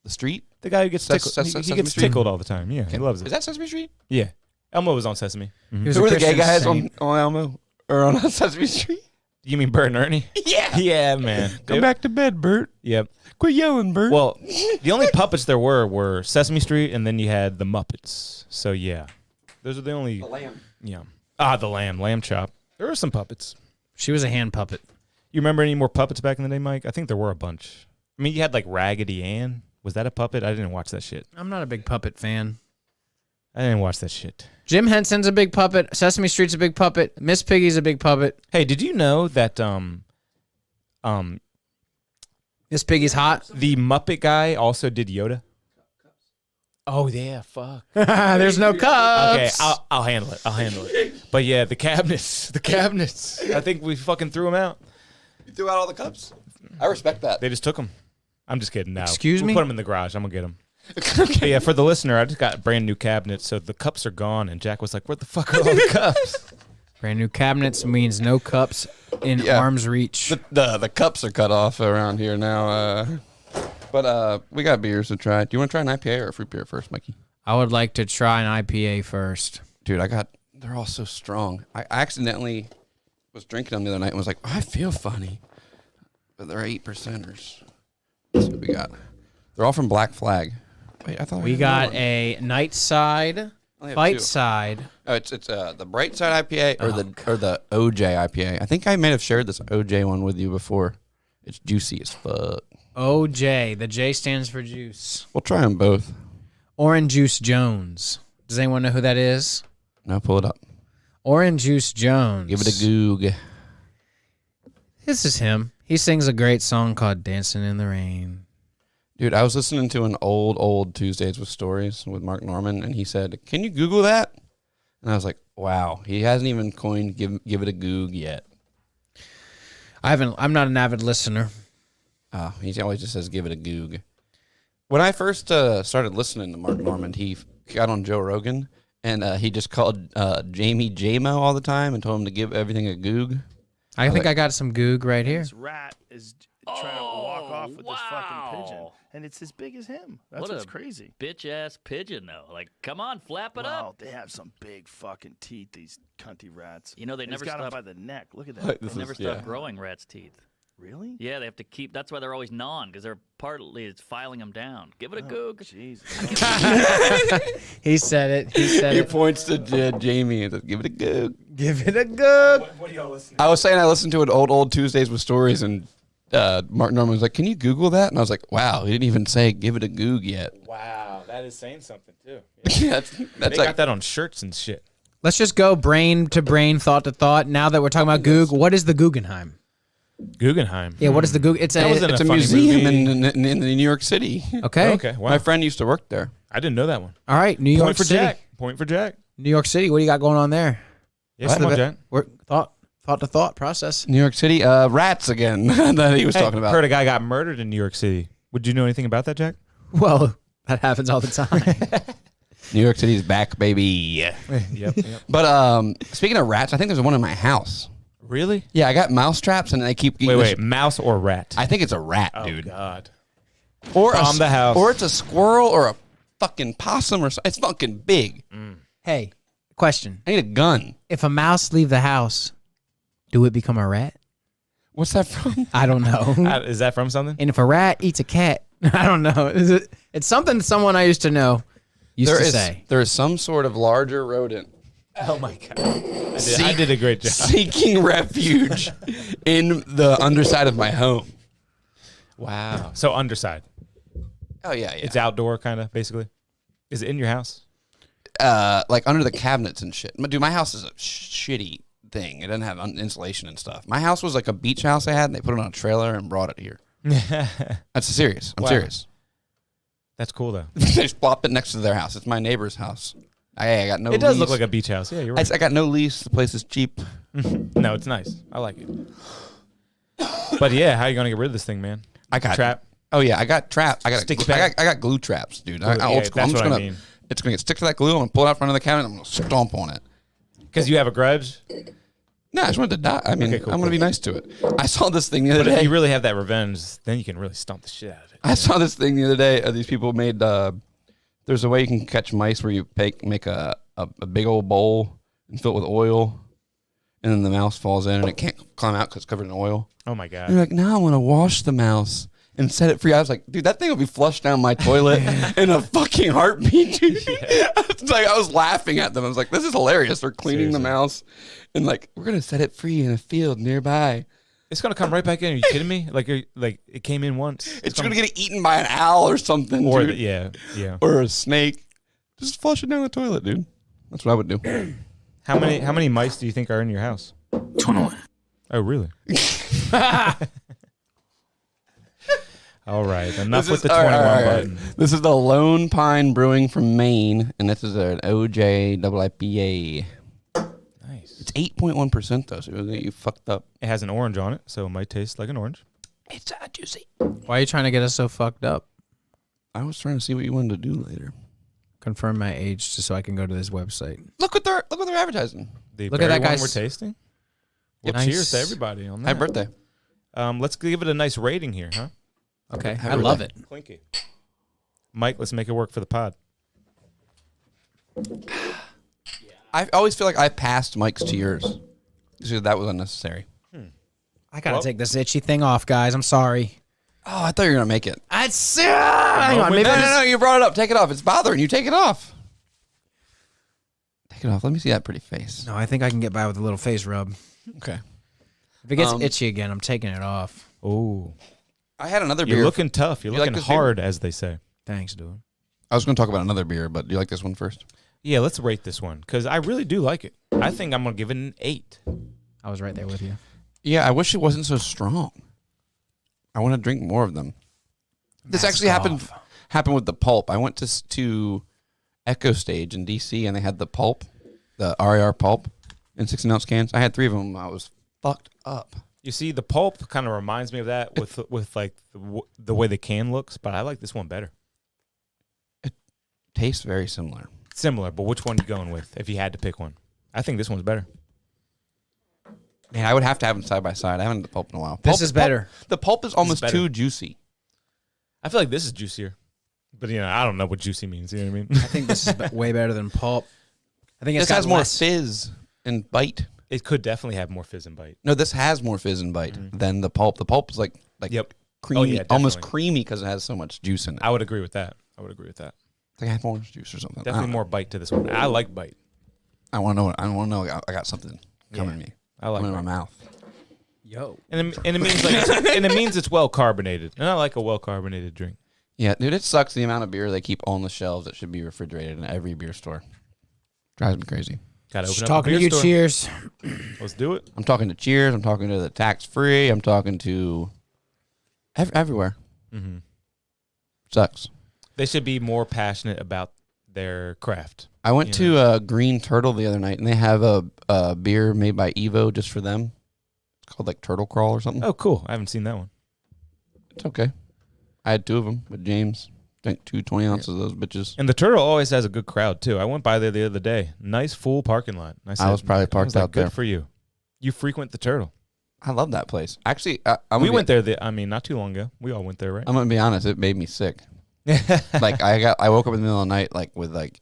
street? the guy who gets tickled. He Sesame gets Street? tickled all the time. Yeah, he loves it. Is that Sesame Street? Yeah, Elmo was on Sesame. He was Who a are the gay Christian guys saint. on Elmo or on Sesame Street? You mean Bert and Ernie? Yeah. Yeah, man. Come back to bed, Bert. Yep. Quit yelling, Bert. Well, the only puppets there were Sesame Street, and then you had the Muppets. So yeah, those are the only. the lamb. Yeah. The lamb chop. There were some puppets. She was a hand puppet. You remember any more puppets back in the day, Mike? I think there were a bunch. I mean, you had like Raggedy Ann. Was that a puppet? I didn't watch that shit. I'm not a big puppet fan. I didn't watch that shit. Jim Henson's a big puppet. Sesame Street's a big puppet. Miss Piggy's a big puppet. Hey, did you know that Miss Piggy's hot. the Muppet guy also did Yoda? Oh yeah, fuck. There's no cups. Okay, I'll handle it. But yeah, the cabinets. I think we fucking threw them out. You threw out all the cups? I respect that. They just took them. I'm just kidding. No. Excuse me? We'll put them in the garage. I'm gonna get them. But yeah, for the listener, I just got brand new cabinets, so the cups are gone. And Jack was like, "Where the fuck are all the cups?" Brand new cabinets means no cups in Yeah. arm's reach. The cups are cut off around here now. But we got beers to try. Do you want to try an IPA or a fruit beer first, Mikey? I would like to try an IPA first. Dude, they're all so strong. I accidentally was drinking them the other night and was like, I feel funny. But they're 8%ers. That's what we got. They're all from Black Flag. Wait, I thought We got a night side, only have fight two. side. Oh, it's the Bright Side IPA or the OJ IPA. I think I may have shared this OJ one with you before. It's juicy as fuck. OJ. The J stands for juice. We'll try them both. Orange Juice Jones. Does anyone know who that is? Now pull it up. Orange Juice Jones. Give it a goog. This is him. He sings a great song called Dancing in the Rain. Dude, I was listening to an old Tuesdays with Stories with Mark Norman, and he said, "Can you Google that?" And I was like, "Wow, he hasn't even coined give it a goog yet." I'm not an avid listener. He always just says, give it a goog. When I first started listening to Mark Normand, he got on Joe Rogan, and he just called Jamie J-Mo all the time and told him to give everything a goog. I think I got some goog right here. This rat is trying to walk off with this fucking pigeon, and it's as big as him. That's what's crazy. Bitch ass pigeon though. Like, come on, flap it Wow, up. they have some big fucking teeth. These cunty rats. You know they And never he's got him stop. by the neck. Look at that. They never stop growing rats' teeth. Really? Yeah, they have to keep. That's why they're always gnawing because they're partly it's filing them down. Give it a goog. Jesus. He said it. He said He it. points to Jamie and says, give it a goog. Give it a goog. I was saying I listened to an old Tuesdays with Stories, and Mark Normand was like, can you Google that? And I was like, wow, he didn't even say give it a goog yet. Wow, that is saying something too. that's They like, got that on shirts and shit. Let's just go brain to brain, thought to thought. Now that we're talking about goog, what is the Guggenheim? Guggenheim. Yeah, what is the goog? It's That wasn't it's a funny museum movie. in New York City. okay. Okay, wow. My friend used to work there. I didn't know that one. All right, New York Point for City. Jack. Point for Jack. New York City. What do you got going on there? Yes, come on, Jack. We're thought to thought process. New York City, rats again that he was talking about. Heard a guy got murdered in New York City. Would you know anything about that, Jack? Well, that happens all the time. New York City's back, baby. Yep. But speaking of rats, I think there's one in my house. Really? Yeah, I got mouse traps, and they keep eating Wait, mouse or rat? I think it's a rat, Oh, dude. God. Or Bomb the house. Or it's a squirrel or a fucking possum or something. It's fucking big. Hey, question. I need a gun. If a mouse leave the house, do it become a rat? What's that from? I don't know. Is that from something? And if a rat eats a cat, I don't know. Is it? It's something someone I used to know used to say. There is some sort of larger rodent Oh, my God. I did a great job. seeking refuge in the underside of my home. Wow. So underside. Oh, yeah. It's outdoor, kind of, basically. Is it in your house? Like under the cabinets and shit. Dude, my house is a shitty thing. It doesn't have insulation and stuff. My house was like a beach house I had, and they put it on a trailer and brought it here. That's serious. I'm Wow. serious. That's cool, though. They just plopped it next to their house. It's my neighbor's house. I got no It does lease. look like a beach house. Yeah, you're I right. got no lease. The place is cheap. No, it's nice. I like it. But yeah, how are you going to get rid of this thing, man? I got Trap? Oh yeah, I got trap. I got Sticky I pad? got glue traps, dude. Glue, I yeah, old school. that's I'm just what I gonna. mean. It's gonna get stick to that glue. I'm gonna pull it out front of the cabinet. I'm gonna stomp on it. Because you have a grudge? No, I just wanted to die. I mean, Okay, cool, I'm gonna be nice to it. I saw this thing the other But if day. you really have that revenge, then you can really stomp the shit out of it. I saw this thing the other day. These people made. There's a way you can catch mice where you make a big old bowl and fill it with oil, and then the mouse falls in and it can't climb out because it's covered in oil. Oh, my And you're God. like, now I want to wash the mouse and set it free. I was like, dude, that thing will be flushed down my toilet in a fucking heartbeat, dude. It's like I was laughing at them. I was like, this is hilarious. They're cleaning the Seriously. mouse and like, we're gonna set it free in a field nearby. It's going to come right back in. Are you kidding me? Like it came in once. It's gonna get eaten by an owl or something, Or, dude. yeah. Or a snake. Just flush it down the toilet, dude. That's what I would do. How many mice do you think are in your house? 21. Oh, really? All right. Enough with the 21 button. This is the Lone Pine Brewing from Maine, and this is an OJ double IPA. Nice. It's 8.1% though, so you fucked up. It has an orange on it, so it might taste like an orange. It's juicy. Why are you trying to get us so fucked up? I was trying to see what you wanted to do later. Confirm my age just so I can go to this website. Look what they're advertising. The Look at berry that one guy's- we're tasting. Well, Nice. cheers to everybody on that. Happy birthday. Let's give it a nice rating here, huh? Okay, Happy I love birthday. it. Clinky. Mike, let's make it work for the pod. I always feel like I passed Mike's to yours. So that was unnecessary. I gotta Well- take this itchy thing off, guys. I'm sorry. Oh, I thought you were gonna make it. Hang on, maybe No, you brought it up. Take it off. It's bothering you. Take it off. Take it off. Let me see that pretty face. No, I think I can get by with a little face rub. Okay. If it gets itchy again, I'm taking it off. Oh, I had another you're beer. looking tough. You're You like looking this beer? hard, as they say. Thanks, dude. I was gonna talk about another beer, but do you like this one first? Yeah, let's rate this one because I really do like it. I think I'm gonna give it an 8. I was right there with you. Yeah, I wish it wasn't so strong. I want to drink more of them. This actually happened with the pulp. I went to Echo Stage in DC and they had the pulp, the RAR pulp in 16-ounce cans. I had 3 of them. I was fucked up. You see, the pulp kind of reminds me of that with like the way the can looks, but I like this one better. Tastes very similar. Similar, but which one you going with if you had to pick one? I think this one's better. Man, I would have to have them side by side. I haven't had the pulp in a while. This is better. The pulp is almost better. too juicy. I feel like this is juicier, but I don't know what juicy means. You know what I mean? I think this is way better than pulp. I think it's This got has more less. fizz and bite. It could definitely have more fizz and bite. No, this has more fizz and bite than the pulp. The pulp is like Yep. creamy, yeah, almost definitely. creamy because it has so much juice in it. I would agree with that. It's It's like I have orange juice or something. definitely more bite to this one. I like bite. I want to know. I want to know. I got something coming to me. I like Coming in bite. my mouth. Yo. And it means like and it means it's well carbonated. And I like a well carbonated drink. Yeah, dude, it sucks the amount of beer they keep on the shelves that should be refrigerated in every beer store. Drives me crazy. Gotta open Just up talking a to beer you, store. cheers. Let's do it. I'm talking to Cheers. I'm talking to the Tax Free. I'm talking to everywhere. Mm-hmm. Sucks. They should be more passionate about their craft. I went to Green Turtle the other night, and they have a beer made by Evo just for them. It's called like Turtle Crawl or something. Oh, cool. I haven't seen that one. It's okay. I had 2 of them with James. Drank 2 20 ounces of those bitches. And the Turtle always has a good crowd too. I went by there the other day. Nice full parking lot. And I was probably parked out good there. for you. You frequent the Turtle. I love that place. Actually, We went there. Not too long ago. We all went there, right? I'm gonna be honest. It made me sick. Like I woke up in the middle of the night like with like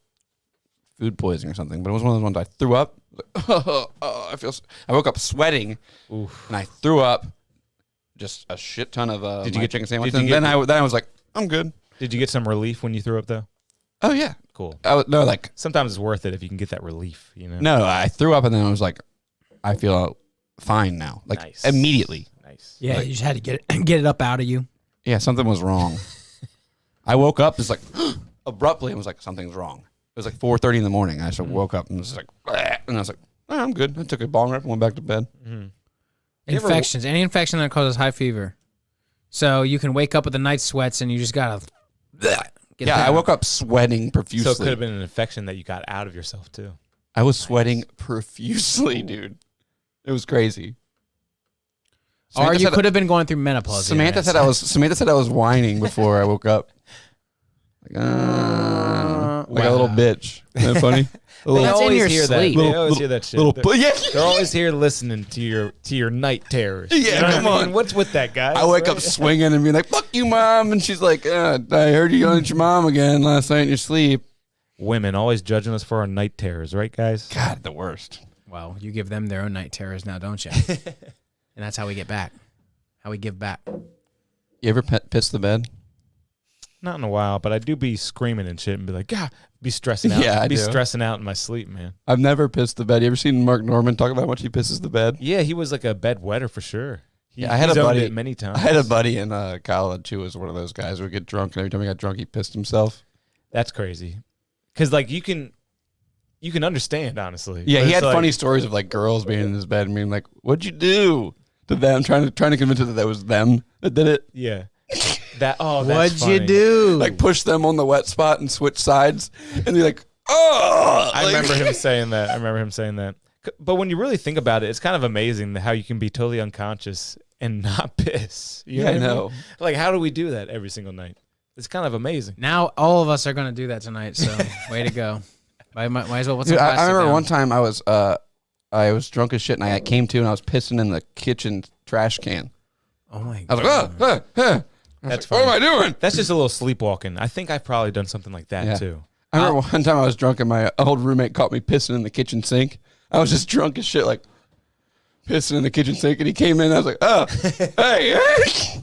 food poisoning or something. But it was one of those ones I threw up. I woke up sweating, Oof. and I threw up just a shit ton of. Did you get chicken sandwich? did you And get- then I was like, I'm good. Did you get some relief when you threw up though? Oh yeah. Cool. Like Sometimes it's worth it if you can get that relief. no, I threw up and then I was like, I feel fine now. Like Nice. immediately. Nice. Yeah, you just had to get it up out of you. Yeah, something was wrong. I woke up just like abruptly and was like, something's wrong. It was like 4:30 in the morning. I just woke up and was like, "Bleh," and I was like, oh, I'm good. I took a bong rip and went back to bed. Infections. Any infection that causes high fever. So you can wake up with the night sweats and you just gotta get Yeah, that. I woke up sweating So profusely. it could have been an infection that you got out of yourself too. I was sweating profusely, dude. It was crazy. Or Samantha you said- could have been going through menopause. Samantha said I was whining before I woke up. Like like a little bitch. Isn't that funny? They That's in always your hear sleep. that. They always hear that shit. yeah. They're always here listening to your night terrors. Yeah, You know what come I mean? on. What's with that, guys? I wake up swinging and being like, "Fuck you, mom," and she's like, "I heard you yelling at your mom again last night in your sleep." Women always judging us for our night terrors, right, guys? God, the worst. Well, you give them their own night terrors now, don't you? And that's how we get back. How we give back. You ever piss the bed? Not in a while, but I do be screaming and shit and be like, God, be stressing out. Yeah, I be do. stressing out in my sleep, man. I've never pissed the bed. You ever seen Mark Norman talk about how much he pisses the bed? Yeah, he was like a bed wetter for sure. Yeah, I had a he's owned buddy- it many times. I had a buddy in college who was one of those guys who would get drunk, and every time he got drunk, he pissed himself. That's crazy. Because like you can understand, honestly. Yeah, But he it's had like- funny stories of like girls being in his bed and being like, "What'd you do to them?" Trying to convince her that that was them that did it. Yeah. That's What'd funny. you do? Like push them on the wet spot and switch sides, and they're like, "Oh!" I Like- remember him saying that. But when you really think about it, it's kind of amazing how you can be totally unconscious and not piss. You Yeah, I what know. mean? Like, how do we do that every single night? It's kind of amazing. Now all of us are going to do that tonight, so way to go. Might as well. What's Dude, some I plastic remember down? one time I was drunk as shit, and I came to and I was pissing in the kitchen trash can. Oh my I was god. like, "Oh, That's what am I funny. doing?" That's just a little sleepwalking. I think I've probably done something like that Yeah. too. I remember one time I was drunk and my old roommate caught me pissing in the kitchen sink. I was just drunk as shit, like pissing in the kitchen sink, and he came in. And I was like, "Oh, hey, hey!"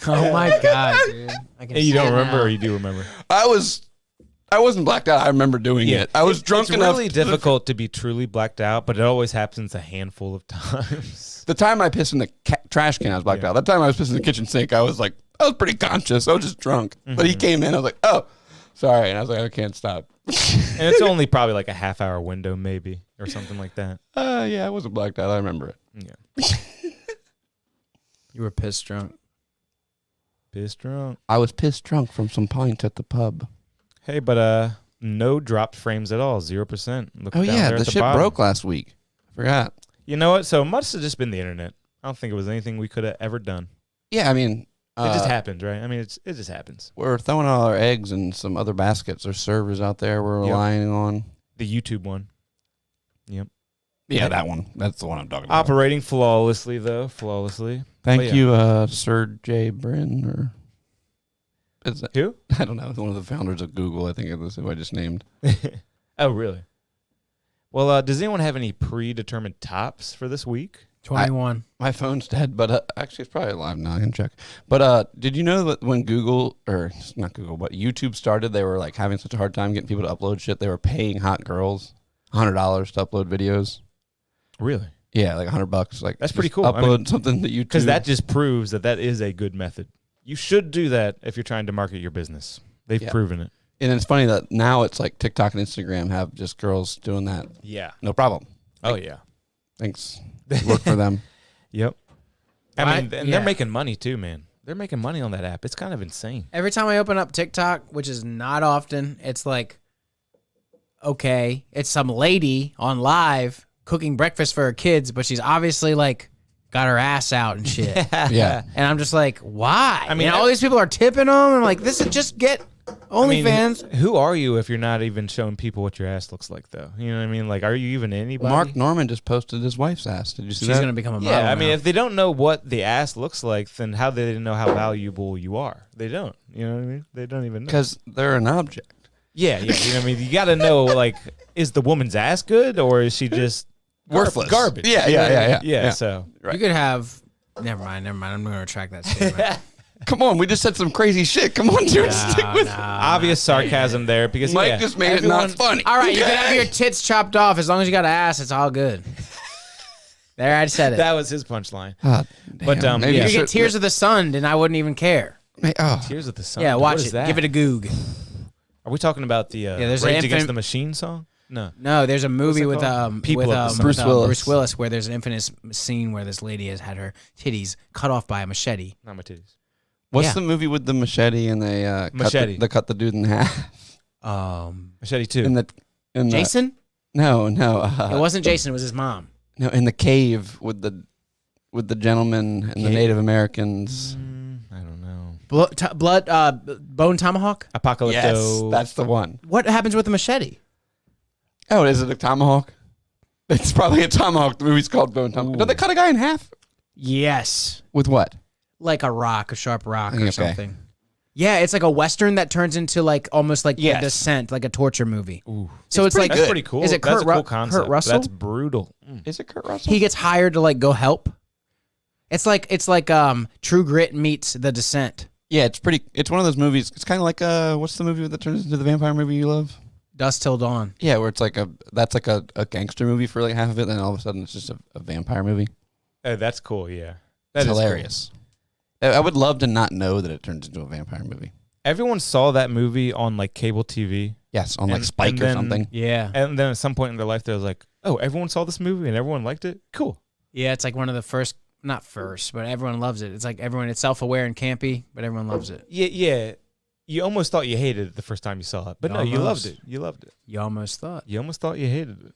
Oh my god, dude. I can Hey, you see don't it remember now. or you do remember? I wasn't blacked out. I remember doing it. I was drunk It's enough. really difficult to be truly blacked out, but it always happens a handful of times. The time I pissed in the trash can, I was blacked out. That time I was pissing in the kitchen sink, I was pretty conscious. I was just drunk. But he came in. I was like, "Oh, sorry," and I was like, "I can't stop." And it's only probably like a half-hour window maybe or something like that. Yeah, I wasn't blacked out. I remember it. Yeah. You were pissed drunk. Pissed drunk. I was pissed drunk from some pints at the pub. Hey, but no dropped frames at all, 0%. Look Oh down yeah, there the at shit bottom. broke last week. I forgot. You know what? So it must have just been the internet. I don't think it was anything we could have ever done. Yeah, I mean, It just happened, right? I mean, it just happens. we're throwing all our eggs in some other baskets. There's servers out there we're Yep. relying on. The YouTube one. Yep. Yeah, that one. That's the one I'm talking about. Operating flawlessly, though. Flawlessly. Thank But yeah. you, Sir Jay Brin, or is that, Who? I don't know, one of the founders of Google. I think it was who I just named. Oh, really? Well, does anyone have any predetermined tops for this week? 21. My phone's dead, but actually it's probably live now. I can check. But did you know that when Google, or not Google, but YouTube started, they were like having such a hard time getting people to upload shit. They were paying hot girls $100 to upload videos. Really? Yeah, like $100. Like That's pretty just cool. I Upload mean, something to YouTube Because that just proves that is a good method. You should do that if you're trying to market your business. They've Yeah. proven it. And it's funny that now it's like TikTok and Instagram have just girls doing that. Yeah. No problem. Oh, yeah. Thanks. Work for them. Yep. I Right? mean, and Yeah. they're making money too, man. They're making money on that app. It's kind of insane. Every time I open up TikTok, which is not often, it's like, okay, it's some lady on live cooking breakfast for her kids, but she's obviously like got her ass out and shit. Yeah. And I'm just like, why? I mean, mean, all these people are tipping them. I'm like, this is just get OnlyFans. Who are you if you're not even showing people what your ass looks like, though? You know what I mean? Like, are you even anybody? Mark Norman just posted his wife's ass. Did you see She's that? gonna become a model. Yeah, I mean, now. if they don't know what the ass looks like, then how they know how valuable you are? They don't. You know what I mean? They don't even know. Because they're an object. Yeah. You know what I mean? You got to know, like, is the woman's ass good or is she just Worthless. garbage? Yeah, You know yeah, what I yeah, mean? yeah, Yeah, yeah. so. Right. you could have. Never mind. I'm going to retract that statement. Come on, we just said some crazy shit. Come on, dude. Stick with it. Obvious sarcasm there because Mike yeah, just made it not funny. All right, you can have your tits chopped off as long as you got an ass. It's all good. There, I said it. that was his punchline. Ah, But, damn. Maybe yeah. you should- get Tears of the Sun, and I wouldn't even care. Oh, Tears of the Sun. Yeah, What watch is it. that? Give it a goog. Are we talking about the there's an Rage Against infant- the Machine song? No. No, there's a movie it with called? People with, of the Sun. Bruce Willis. Bruce Willis where there's an infamous scene where this lady has had her titties cut off by a machete. Not my titties. what's Yeah. the movie with the machete and they Machete. cut the dude in half? Machete 2. In the Jason? no, It wasn't Jason. It was his mom. no, in the cave with the gentleman and the Cave? Native Americans. I don't know. Bone Tomahawk. Apocalypto. Yes, that's the one. What happens with the machete? Oh, is it a tomahawk? It's probably a tomahawk. The movie's called Bone Tomahawk. Don't they cut a guy in half? Yes, With what? like a rock, a sharp rock, or Okay. something. Yeah, it's like a western that turns into like almost like Yes. The Descent, like a torture movie. Ooh. So it's like That's pretty cool. Is it That's Kurt, a cool Ru- concept. Kurt Russell? That's brutal. Is it Kurt Russell? He gets hired to like go help. It's like True Grit meets The Descent. Yeah, it's one of those movies. It's kind of like what's the movie that turns into the vampire movie you love? Dusk Till Dawn. Yeah, where it's like that's like a gangster movie for like half of it, then all of a sudden it's just a vampire movie. That's cool, yeah. It's That is hilarious. I would love to not know that it turns into a vampire movie. cool. Everyone saw that movie on like cable TV. Yes, on like And- Spike and or then- something. Yeah. And then at some point in their life, they was like, oh, everyone saw this movie and everyone liked it? Cool. Yeah, it's like one of the first, not first, but everyone loves it. It's like it's self-aware and campy, but everyone loves it. Yeah. You almost thought you hated it the first time you saw it. But no, you loved Almost. it. You loved it. You almost thought. You almost thought you hated it.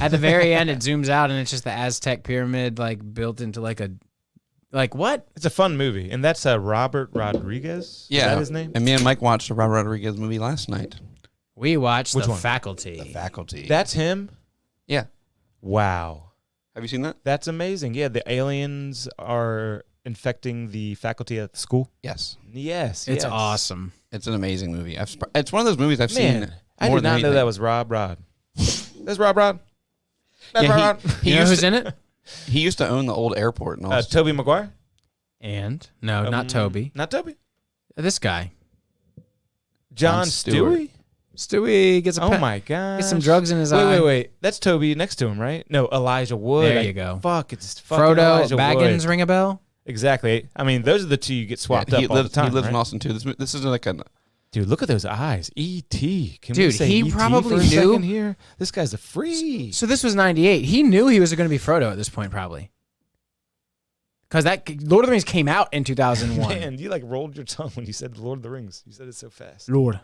At the very end, it zooms out and it's just the Aztec pyramid like built into like what? It's a fun movie. And that's Robert Rodriguez? Yeah, Is that his name? And me and Mike watched a Robert Rodriguez movie last night. We watched Which The one? Faculty. Faculty. That's him? Yeah. Wow. Have you seen that? That's amazing. Yeah, the aliens are infecting the faculty at the school. Yes. Yes. It's yes. awesome. It's an amazing movie. It's one of those movies I've Man, seen. I more did than not know anything. that was Rob Rod. That's Rob Rod. That's Yeah, Rob Rod. he You know used who's to, in it? He used to own the old airport and all. Toby Maguire? And no, not Toby. Not Toby. This guy. John Jon Stewart. Stewie? Stewie gets a Oh my god. Gets some drugs in his eye. Wait. That's Toby next to him, right? No, Elijah Wood. There you go. Fuck, it's fucking Frodo Elijah Baggins Wood. ring a bell? Exactly. I mean, those are the two you get swapped he up all lives, the time. He lives right? in Austin too. This is like a. Dude, look at those eyes. E.T. Can we Dude, say he E.T. probably for a knew- second here? This guy's a freak. So this was 98. He knew he was going to be Frodo at this point, probably. Because that Lord of the Rings came out in 2001. Man, you like rolled your tongue when you said Lord of the Rings. You said it so fast. Lord.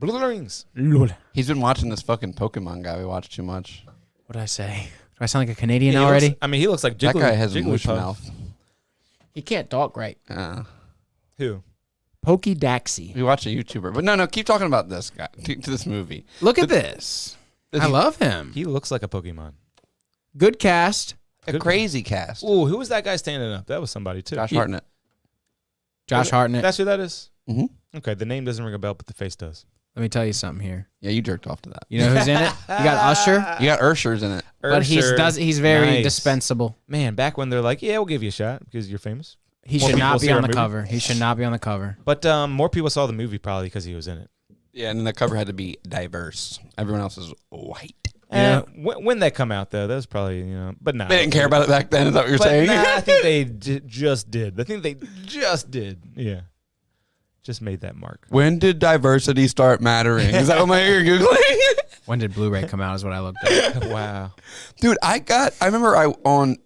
Lord of the Rings. Lord. He's been watching this fucking Pokemon guy we watch too much. What'd I say? I sound like a Canadian He looks- already? he looks like That guy has a Jigglypuff. moosh mouth. He can't talk right. Who? Pokey Daxi. We watch a YouTuber, but no, keep talking about this guy to this movie. Look at this. I love him. He looks like a Pokemon. Good cast. A crazy cast. Ooh, who was that guy standing up? That was somebody too. Josh Hartnett. Josh Hartnett. That's who that is? Mhm. Okay, the name doesn't ring a bell, but the face does. Let me tell you something here. Yeah, you jerked off to that. You know who's in it? You got Usher, You got Ursher's in it. but Ursher. he's very Nice. dispensable. Man, back when they're like, yeah, we'll give you a shot because you're famous. He More should people not see be our on the movie. cover. He should not be on the cover. But more people saw the movie probably because he was in it. Yeah, and then the cover had to be diverse. Everyone else is white. When that come out though, that was probably but no. They didn't care about it back then. Is that what you're But saying? nah, I think they just did. I think they just did. Yeah, just made that mark. When did diversity start mattering? Is that what my ear googling? When did Blu-ray come out is what I looked at. Wow. Dude, I remember on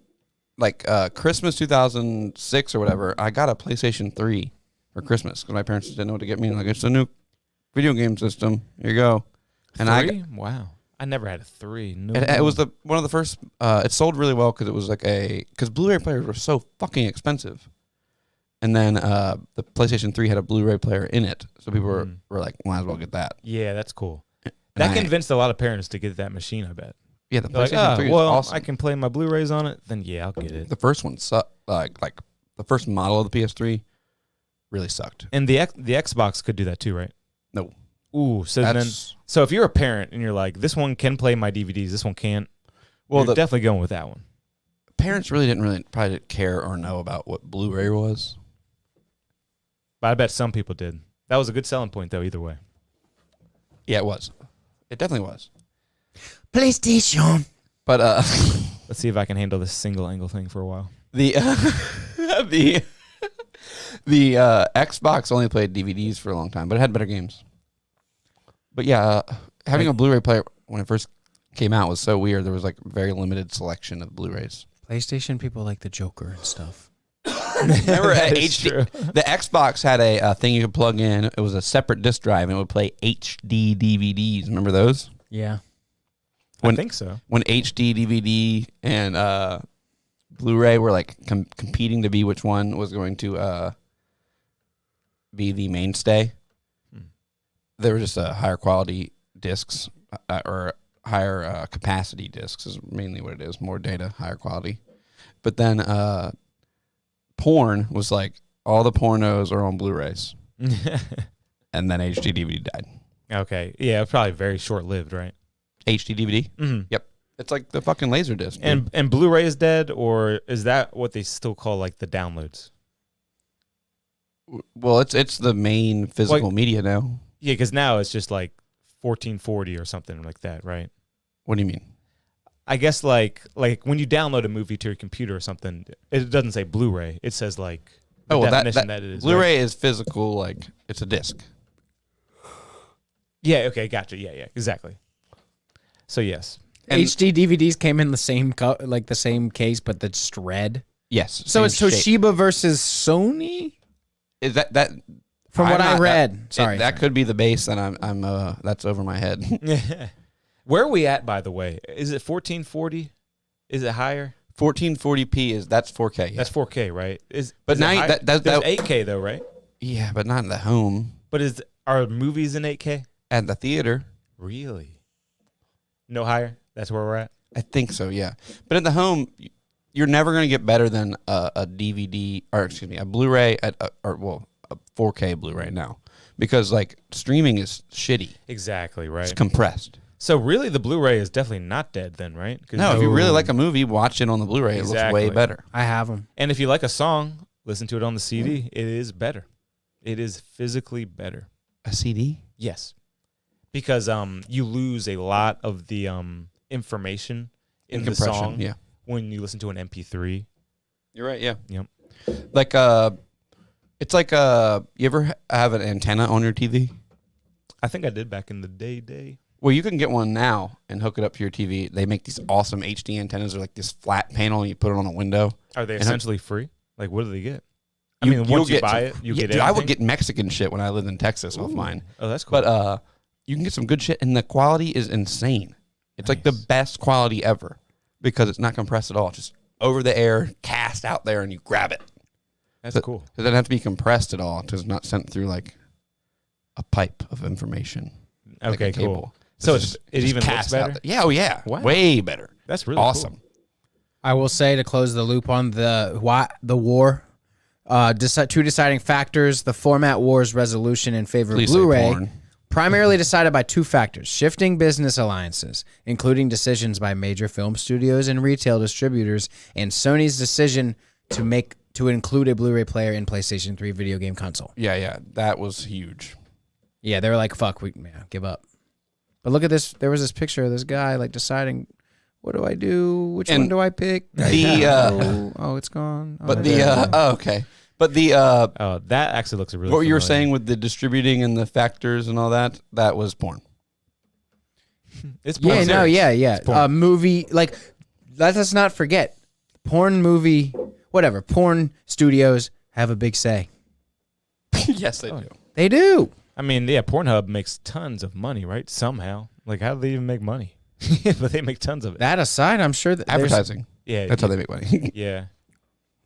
like Christmas 2006 or whatever, I got a PlayStation 3 for Christmas because my parents didn't know what to get me. Like, it's a new video game system. Here you go. And Wow. I never had a 3. No. it was one of the first. It sold really well because it was like because Blu-ray players were so fucking expensive. And then the PlayStation 3 had a Blu-ray player in it, so people were like, might as well get that. Yeah, that's cool. And That convinced a lot of parents to get that machine, I bet. Yeah, the They're like, PlayStation 3 is well, awesome. I can play my Blu-rays on it. Then yeah, I'll get it. The first one sucked. Like the first model of the PS3 really sucked. And the Xbox could do that too, right? No, Ooh, so if you're a parent and you're like, this one can play my DVDs, this one can't. Well, you're definitely going with that one. parents probably didn't care or know about what Blu-ray was. But I bet some people did. That was a good selling point, though, either way. Yeah, it was. It definitely was. PlayStation. But Let's see if I can handle this single angle thing for a while. the Xbox only played DVDs for a long time, but it had better games. But yeah, having a Blu-ray player when it first came out was so weird. There was like very limited selection of Blu-rays. PlayStation people like the Joker and stuff. Remember That is HD? true. The Xbox had a thing you could plug in. It was a separate disc drive, and it would play HD DVDs. Remember those? Yeah. I think so. When HD DVD and Blu-ray were like competing to be which one was going to be the mainstay. They were just higher quality discs or higher capacity discs is mainly what it is. More data, higher quality. But then porn was like all the pornos are on Blu-rays, and then HD DVD died. Okay. Yeah, probably very short-lived, right? HD DVD. Mm-hmm. Yep, it's like the fucking Laserdisc. And Blu-ray is dead, or is that what they still call like the downloads? Well, it's the main physical media now. Yeah, because now it's just like 1440 or something like that, right? What do you mean? I guess like when you download a movie to your computer or something, it doesn't say Blu-ray. It says like the definition that it is. Blu-ray right? is physical, like it's a disc. Yeah. Okay. Gotcha. Yeah. Exactly. So yes. And- HD DVDs came in the same the same case, but that's red. Yes. So same it's shape. Toshiba versus Sony. Is that From I'm what I not- read. Sorry, that could be the base, and I'm that's over my head. Where are we at, by the way? Is it 1440? Is it higher? 1440p that's 4K. Yeah. That's 4K, right? But is now it you- high- that- there's 8K though, right? Yeah, but not in the home. But are movies in 8K? At the theater, Really? No higher? That's where we're at? I think so. Yeah, but at the home, you're never going to get better than a DVD or a Blu-ray a 4K Blu-ray now, because like streaming is shitty. Exactly, It's right. compressed. So really the Blu-ray is definitely not dead then, right? 'Cause No, if you really like a movie, watch it on the Blu-ray. It looks Exactly. way better. I have them. And if you like a song, listen to it on the CD. It is better. It is physically better. A CD? Yes. Because you lose a lot of the information in the compression, song yeah. when you listen to an MP3. You're right. Yeah. Yep. Like it's like you ever have an antenna on your TV? I think I did back in the day. Well, you can get one now and hook it up to your TV. They make these awesome HD antennas. They're like this flat panel, and you put it on a window. Are they And essentially free? Like, what do they get? I You- mean, you'll once you get buy some- it, you Yeah, get dude, I would everything? get Mexican shit when I lived in Texas off mine. Oh, that's cool. But you can get some good shit, and the quality is insane. It's like the Nice. best quality ever. because it's not compressed at all. It's just over the air, cast out there, and you grab it. That's cool. It doesn't have to be compressed at all because it's not sent through like a pipe of information. Like Okay, a cable. cool. So It's it just even looks cast out better? there. Yeah, oh yeah. Wow. Way better. That's really awesome. cool. I will say, to close the loop on the war, two deciding factors: the format war's resolution in favor Please of say Blu-ray, porn. primarily decided by two factors: shifting business alliances, including decisions by major film studios and retail distributors, and Sony's decision to include a Blu-ray player in PlayStation 3 video game console. Yeah. That was huge. Yeah, they were like, "Fuck, we give up." But look at this. There was this picture of this guy like deciding, what do I do? Which And one do I pick? Oh, it's gone. Oh, But there it is. okay. But the Oh, that actually looks really. what you were familiar. saying with the distributing and the factors and all that, that was porn. It's Yeah, porn no, series. yeah. It's porn. Movie, like, let us not forget, porn movie, whatever, porn studios have a big say. Yes, they do. They do. I mean, yeah, Pornhub makes tons of money, right? Somehow. Like, how do they even make money? But they make tons of it. That aside, I'm sure that there's Advertising. Yeah. That's how they make money. Yeah.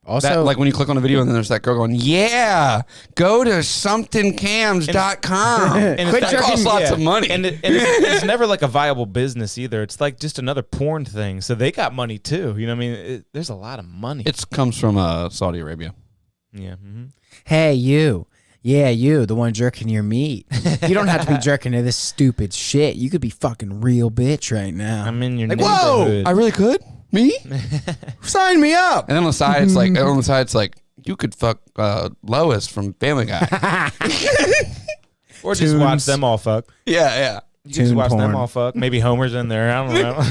also, That, like when you click on a video and then there's that girl going, yeah, go to somethingcams.com. And That it's not- costs lots yeah. of money. And it's never like a viable business either. It's like just another porn thing. So they got money too. You know what I mean? There's a lot of money. It comes from Saudi Arabia. Yeah. Mm-hmm. hey, you. Yeah, you, the one jerking your meat. You don't have to be jerking to this stupid shit. You could be fucking real bitch right now. I'm in your Like, neighborhood. I really could? Me? And Sign me up. then on the side, it's like, you could fuck Lois from Family Guy. Or just watch them all fuck. Yeah. You can just Tune watch them porn. all fuck. Maybe Homer's in there. I don't know.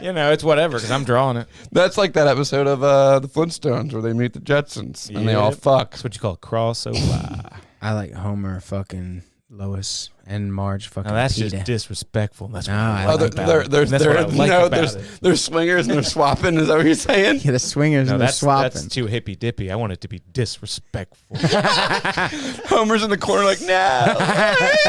You know, it's whatever because I'm drawing it. That's like that episode of the Flintstones where they meet the Jetsons and they all Yep. fuck. That's what you call crossover. I like Homer fucking Lois and Marge fucking Now that's Peter. just disrespectful. That's No, what I I Oh, like like about they're, it. they're, That's they're, what I like no, about there's, it. there's swingers and they're swapping. Is that what you're saying? Yeah, the swingers No, and the that's swapping. too hippy dippy. I want it to be disrespectful. Homer's in the corner like, no.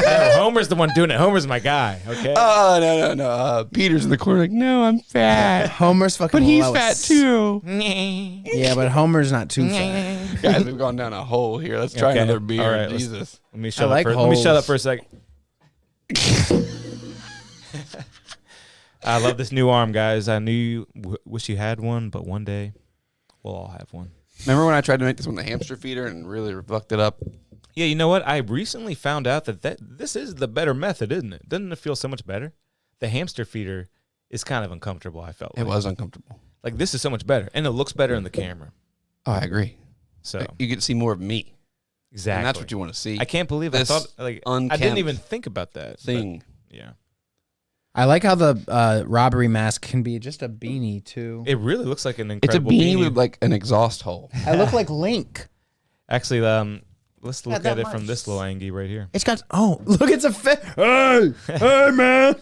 No, Homer's the one doing it. Homer's my guy. Okay. Oh, no. Peter's in the corner like, no, I'm fat. Homer's fucking But he's Lois. fat too. Yeah, but Homer's not too fat. Guys, we've gone down a hole here. Let's try Okay. another beer. All right, let's- Jesus. Let me shut I like up. Let me shut holes. up for a second. I love this new arm, guys. I knew you wish you had one, but one day we'll all have one. Remember when I tried to make this one the hamster feeder and really fucked it up? Yeah, you know what? I recently found out that this is the better method, isn't it? Doesn't it feel so much better? The hamster feeder is kind of uncomfortable, I felt It like. was uncomfortable. Like, this is so much better. And it looks better in the camera. Oh, I agree. So, You get to see more of me. exactly. And that's what you want to see. I can't believe I This thought, like, I unkempt didn't even think about that. but, thing. yeah. I like how the robbery mask can be just a beanie too. It really looks like an It's a incredible beanie with like an exhaust hole. I look like Link. Actually, let's look that at it from much. this little angle right here. It's got look, it's a hey man.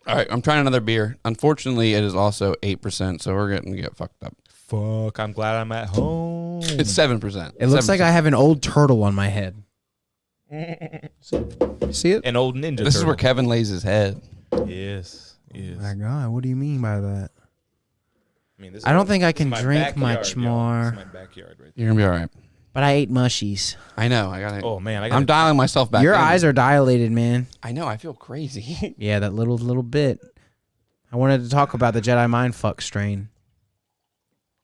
All right, I'm trying another beer. Unfortunately, it is also 8%, so we're getting to get fucked up. Fuck, I'm glad I'm at home. It's 7%. It looks like I have an old turtle on my head. See it? An old ninja This is where turtle. Kevin lays his head. Yes. Yes. My God, what do you mean by that? I mean, this I don't is- think I this is can my drink backyard, much y'all. more. This is my backyard right You're gonna be all right. But I ate mushies. I know. I got it. there. Oh man, I'm dialing myself back. Your in. eyes are dilated, man. I know. I feel crazy. Yeah, that little bit. I wanted to talk about the Jedi mind fuck strain.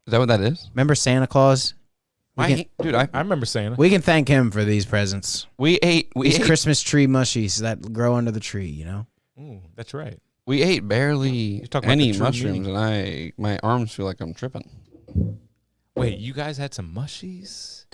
Is that what that is? Remember Santa Claus? Dude, I remember saying it. We can thank him for these presents. we ate These Christmas tree mushies that grow under the tree, you know? Ooh, that's right. we ate barely talking about any the true mushrooms, meaning. and my arms feel like I'm tripping. Wait, you guys had some mushies?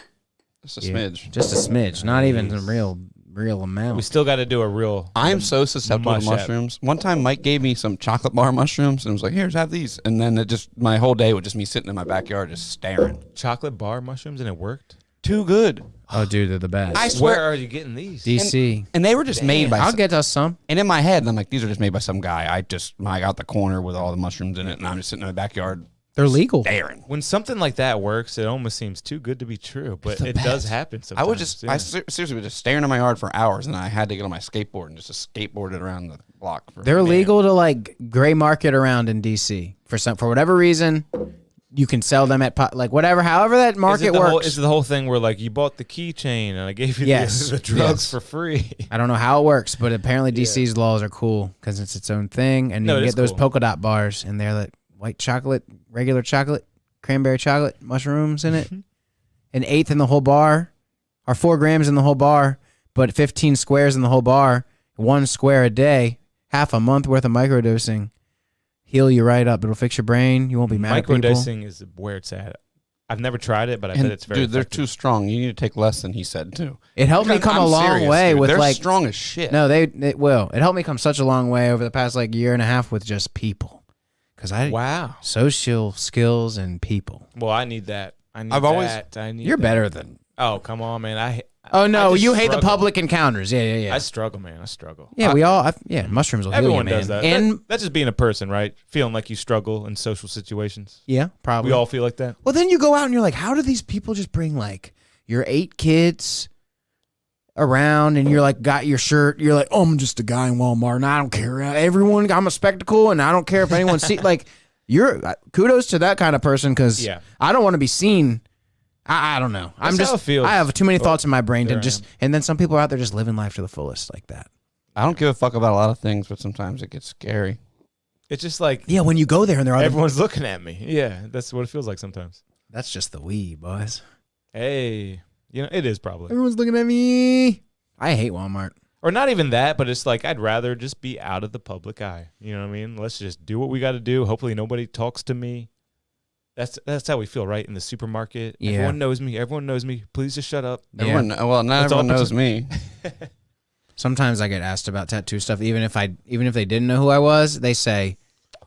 Just a Yeah. smidge. Just a smidge, not even a real amount. We still got to do a real. I'm so susceptible to Mush at. mushrooms. One time, Mike gave me some chocolate bar mushrooms and was like, "Here's, have these." And then my whole day was just me sitting in my backyard just staring. chocolate bar mushrooms and it worked. Too good. Oh, dude, they're the best. I Where swear. are you getting these? DC. And they were just made by. I'll get us some. And in my head, I'm like, these are just made by some guy. I got the corner with all the mushrooms in it, and I'm just sitting in my backyard They're legal. staring. When something like that works, it almost seems too good to be true, but the it does best. happen sometimes. I would just, seriously was just staring in my yard for hours, and I had to get on my skateboard and just skateboard it around the block. They're legal to like gray market around in DC for whatever reason. You can sell them at like whatever, however that market works. Is it the whole thing where like you bought the keychain and I gave you Yes. the drugs Yes. for free? I don't know how it works, but apparently DC's laws are cool because it's its own thing, and No, you it can is get those cool. polka dot bars, and they're like white chocolate, regular chocolate, cranberry chocolate, mushrooms in it, an eighth in the whole bar, or 4 grams in the whole bar, but 15 squares in the whole bar, 1 square a day, half a month worth of microdosing. Heal you right up. It'll fix your brain. You won't be mad at people. Microdosing is where it's at. I've never tried it, but I bet it's very dude, they're effective. too strong. You need to take less than he said too. It helped me come I'm a long serious, way dude. with They're like strong as shit. no, they will. It helped me come such a long way over the past like year and a half with just people, because I Wow. social skills and people. Well, I need that. I need I've always- that. I need You're that. better than. Oh, come on, man. Oh no, I just you hate the struggle. public encounters. Yeah. I struggle, man. I struggle. Yeah, we all. Mushrooms will heal you, Everyone man. does that. And That's just being a person, right? Feeling like you struggle in social situations. yeah, probably. We all feel like that. Well, then you go out and you're like, how do these people just bring like your 8 kids around, and you're like, got your shirt. You're like, oh, I'm just a guy in Walmart, and I don't care. Everyone, I'm a spectacle, and I don't care if anyone see. Like, you're kudos to that kind of person, because Yeah. I don't want to be seen. I don't know. I'm That's just. how it feels. I have too many thoughts in my brain to there I just. am. And then some people are out there just living life to the fullest like that. I don't give a fuck about a lot of things, but sometimes it gets scary. It's just like Yeah, when you go there and they're all. everyone's looking at me. Yeah, that's what it feels like sometimes. That's just the weed, boys. Hey, it is probably. Everyone's looking at me. I hate Walmart. Or not even that, but it's like I'd rather just be out of the public eye. You know what I mean? Let's just do what we got to do. Hopefully nobody talks to me. That's how we feel, right? In the supermarket. Yeah. Everyone knows me. Everyone knows me. Please just shut up. Yeah. Everyone, well, not That's all everyone knows me. Sometimes I get asked about tattoo stuff, even if they didn't know who I was. They say,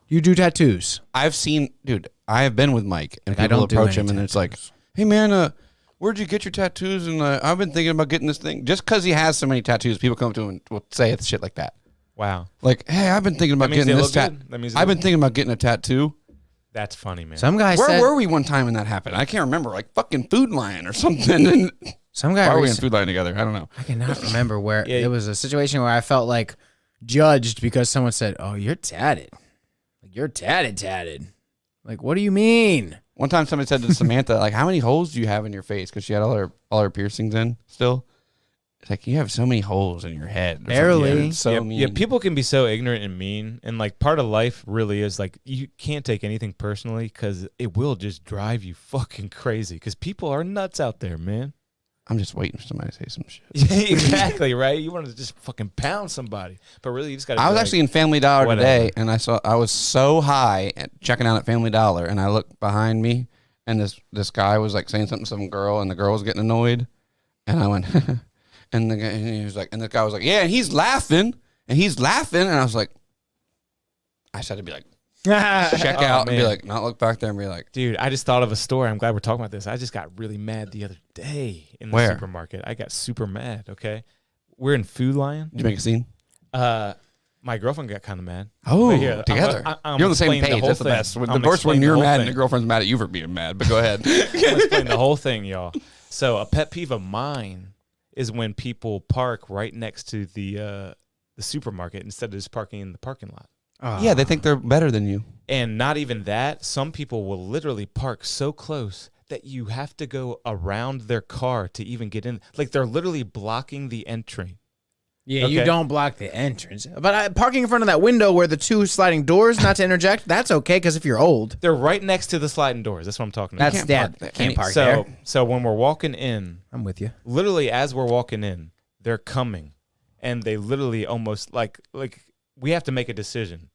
"You do tattoos." I've seen, dude. I have been with Mike, and I people don't do approach any him, and it's like, "Hey, man, where'd you get your tattoos?" And I've been thinking about getting this thing. Just because he has so many tattoos, people come to him and will say it's shit like that. Wow. Like, "Hey, I've been thinking about That means getting they this look tattoo. good? That means they I've look been thinking about getting a tattoo." That's funny, man. Some guy Where said. were we one time when that happened? I can't remember. Like fucking Food Lion or something. And Some guy. why are we in recent- Food Lion together? I don't know. I cannot remember where Yeah. it was a situation where I felt like judged because someone said, "Oh, you're tatted. Like you're tatted. Like, what do you mean?" One time somebody said to Samantha, like, "How many holes do you have in your face?" Because she had all her piercings in still. It's like, you have so many holes in your head. or something. Barely. Yeah, it's so yeah, mean. yeah, people can be so ignorant and mean, and like part of life really is like you can't take anything personally because it will just drive you fucking crazy. Because people are nuts out there, man. I'm just waiting for somebody to say some shit. Yeah, exactly, right? You want to just fucking pound somebody, but really you just got to. I was actually in Family Dollar whatever. today, and I was so high at checking out at Family Dollar, and I looked behind me, and this guy was like saying something to some girl, and the girl was getting annoyed, and I went, and he was like, and the guy was like, yeah, and he's laughing, and I was like, I just had to be like, check out and be man. like, not look back there and be like, Dude, I just thought of a story. I'm glad we're talking about this. I just got really mad the other day in the Where? supermarket. I got super mad. Okay, we're in Food Lion. did you make a scene? My girlfriend got kind of mad. Oh, Right here. together. I'm You're on the same explaining page. whole That's the thing. best. I'm The worst when explaining you're the whole mad and thing. your girlfriend's mad at you for being mad. But go ahead. I'm gonna explain the whole thing, y'all. So a pet peeve of mine is when people park right next to the supermarket instead of just parking in the parking lot. Yeah, they think they're better than you. And not even that, some people will literally park so close that you have to go around their car to even get in. Like they're literally blocking the entry. Yeah, you Okay. don't block the entrance. But parking in front of that window where the 2 sliding doors, not to interject, that's okay because if you're old, They're right next to the sliding doors. That's what I'm talking about. that's can't that. park there. Can't park so there. so when we're walking in, I'm with you. literally as we're walking in, they're coming, and they literally almost like we have to make a decision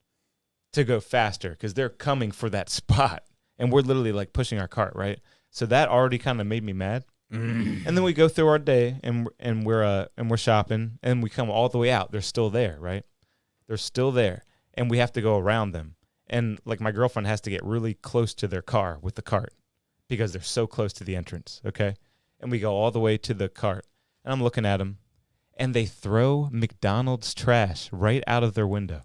to go faster because they're coming for that spot, and we're literally like pushing our cart, right? So that already kind of made me mad. And then we go through our day and we're shopping, and we come all the way out. They're still there, right? They're still there, and we have to go around them. And like my girlfriend has to get really close to their car with the cart because they're so close to the entrance. Okay, and we go all the way to the cart, and I'm looking at them, and they throw McDonald's trash right out of their window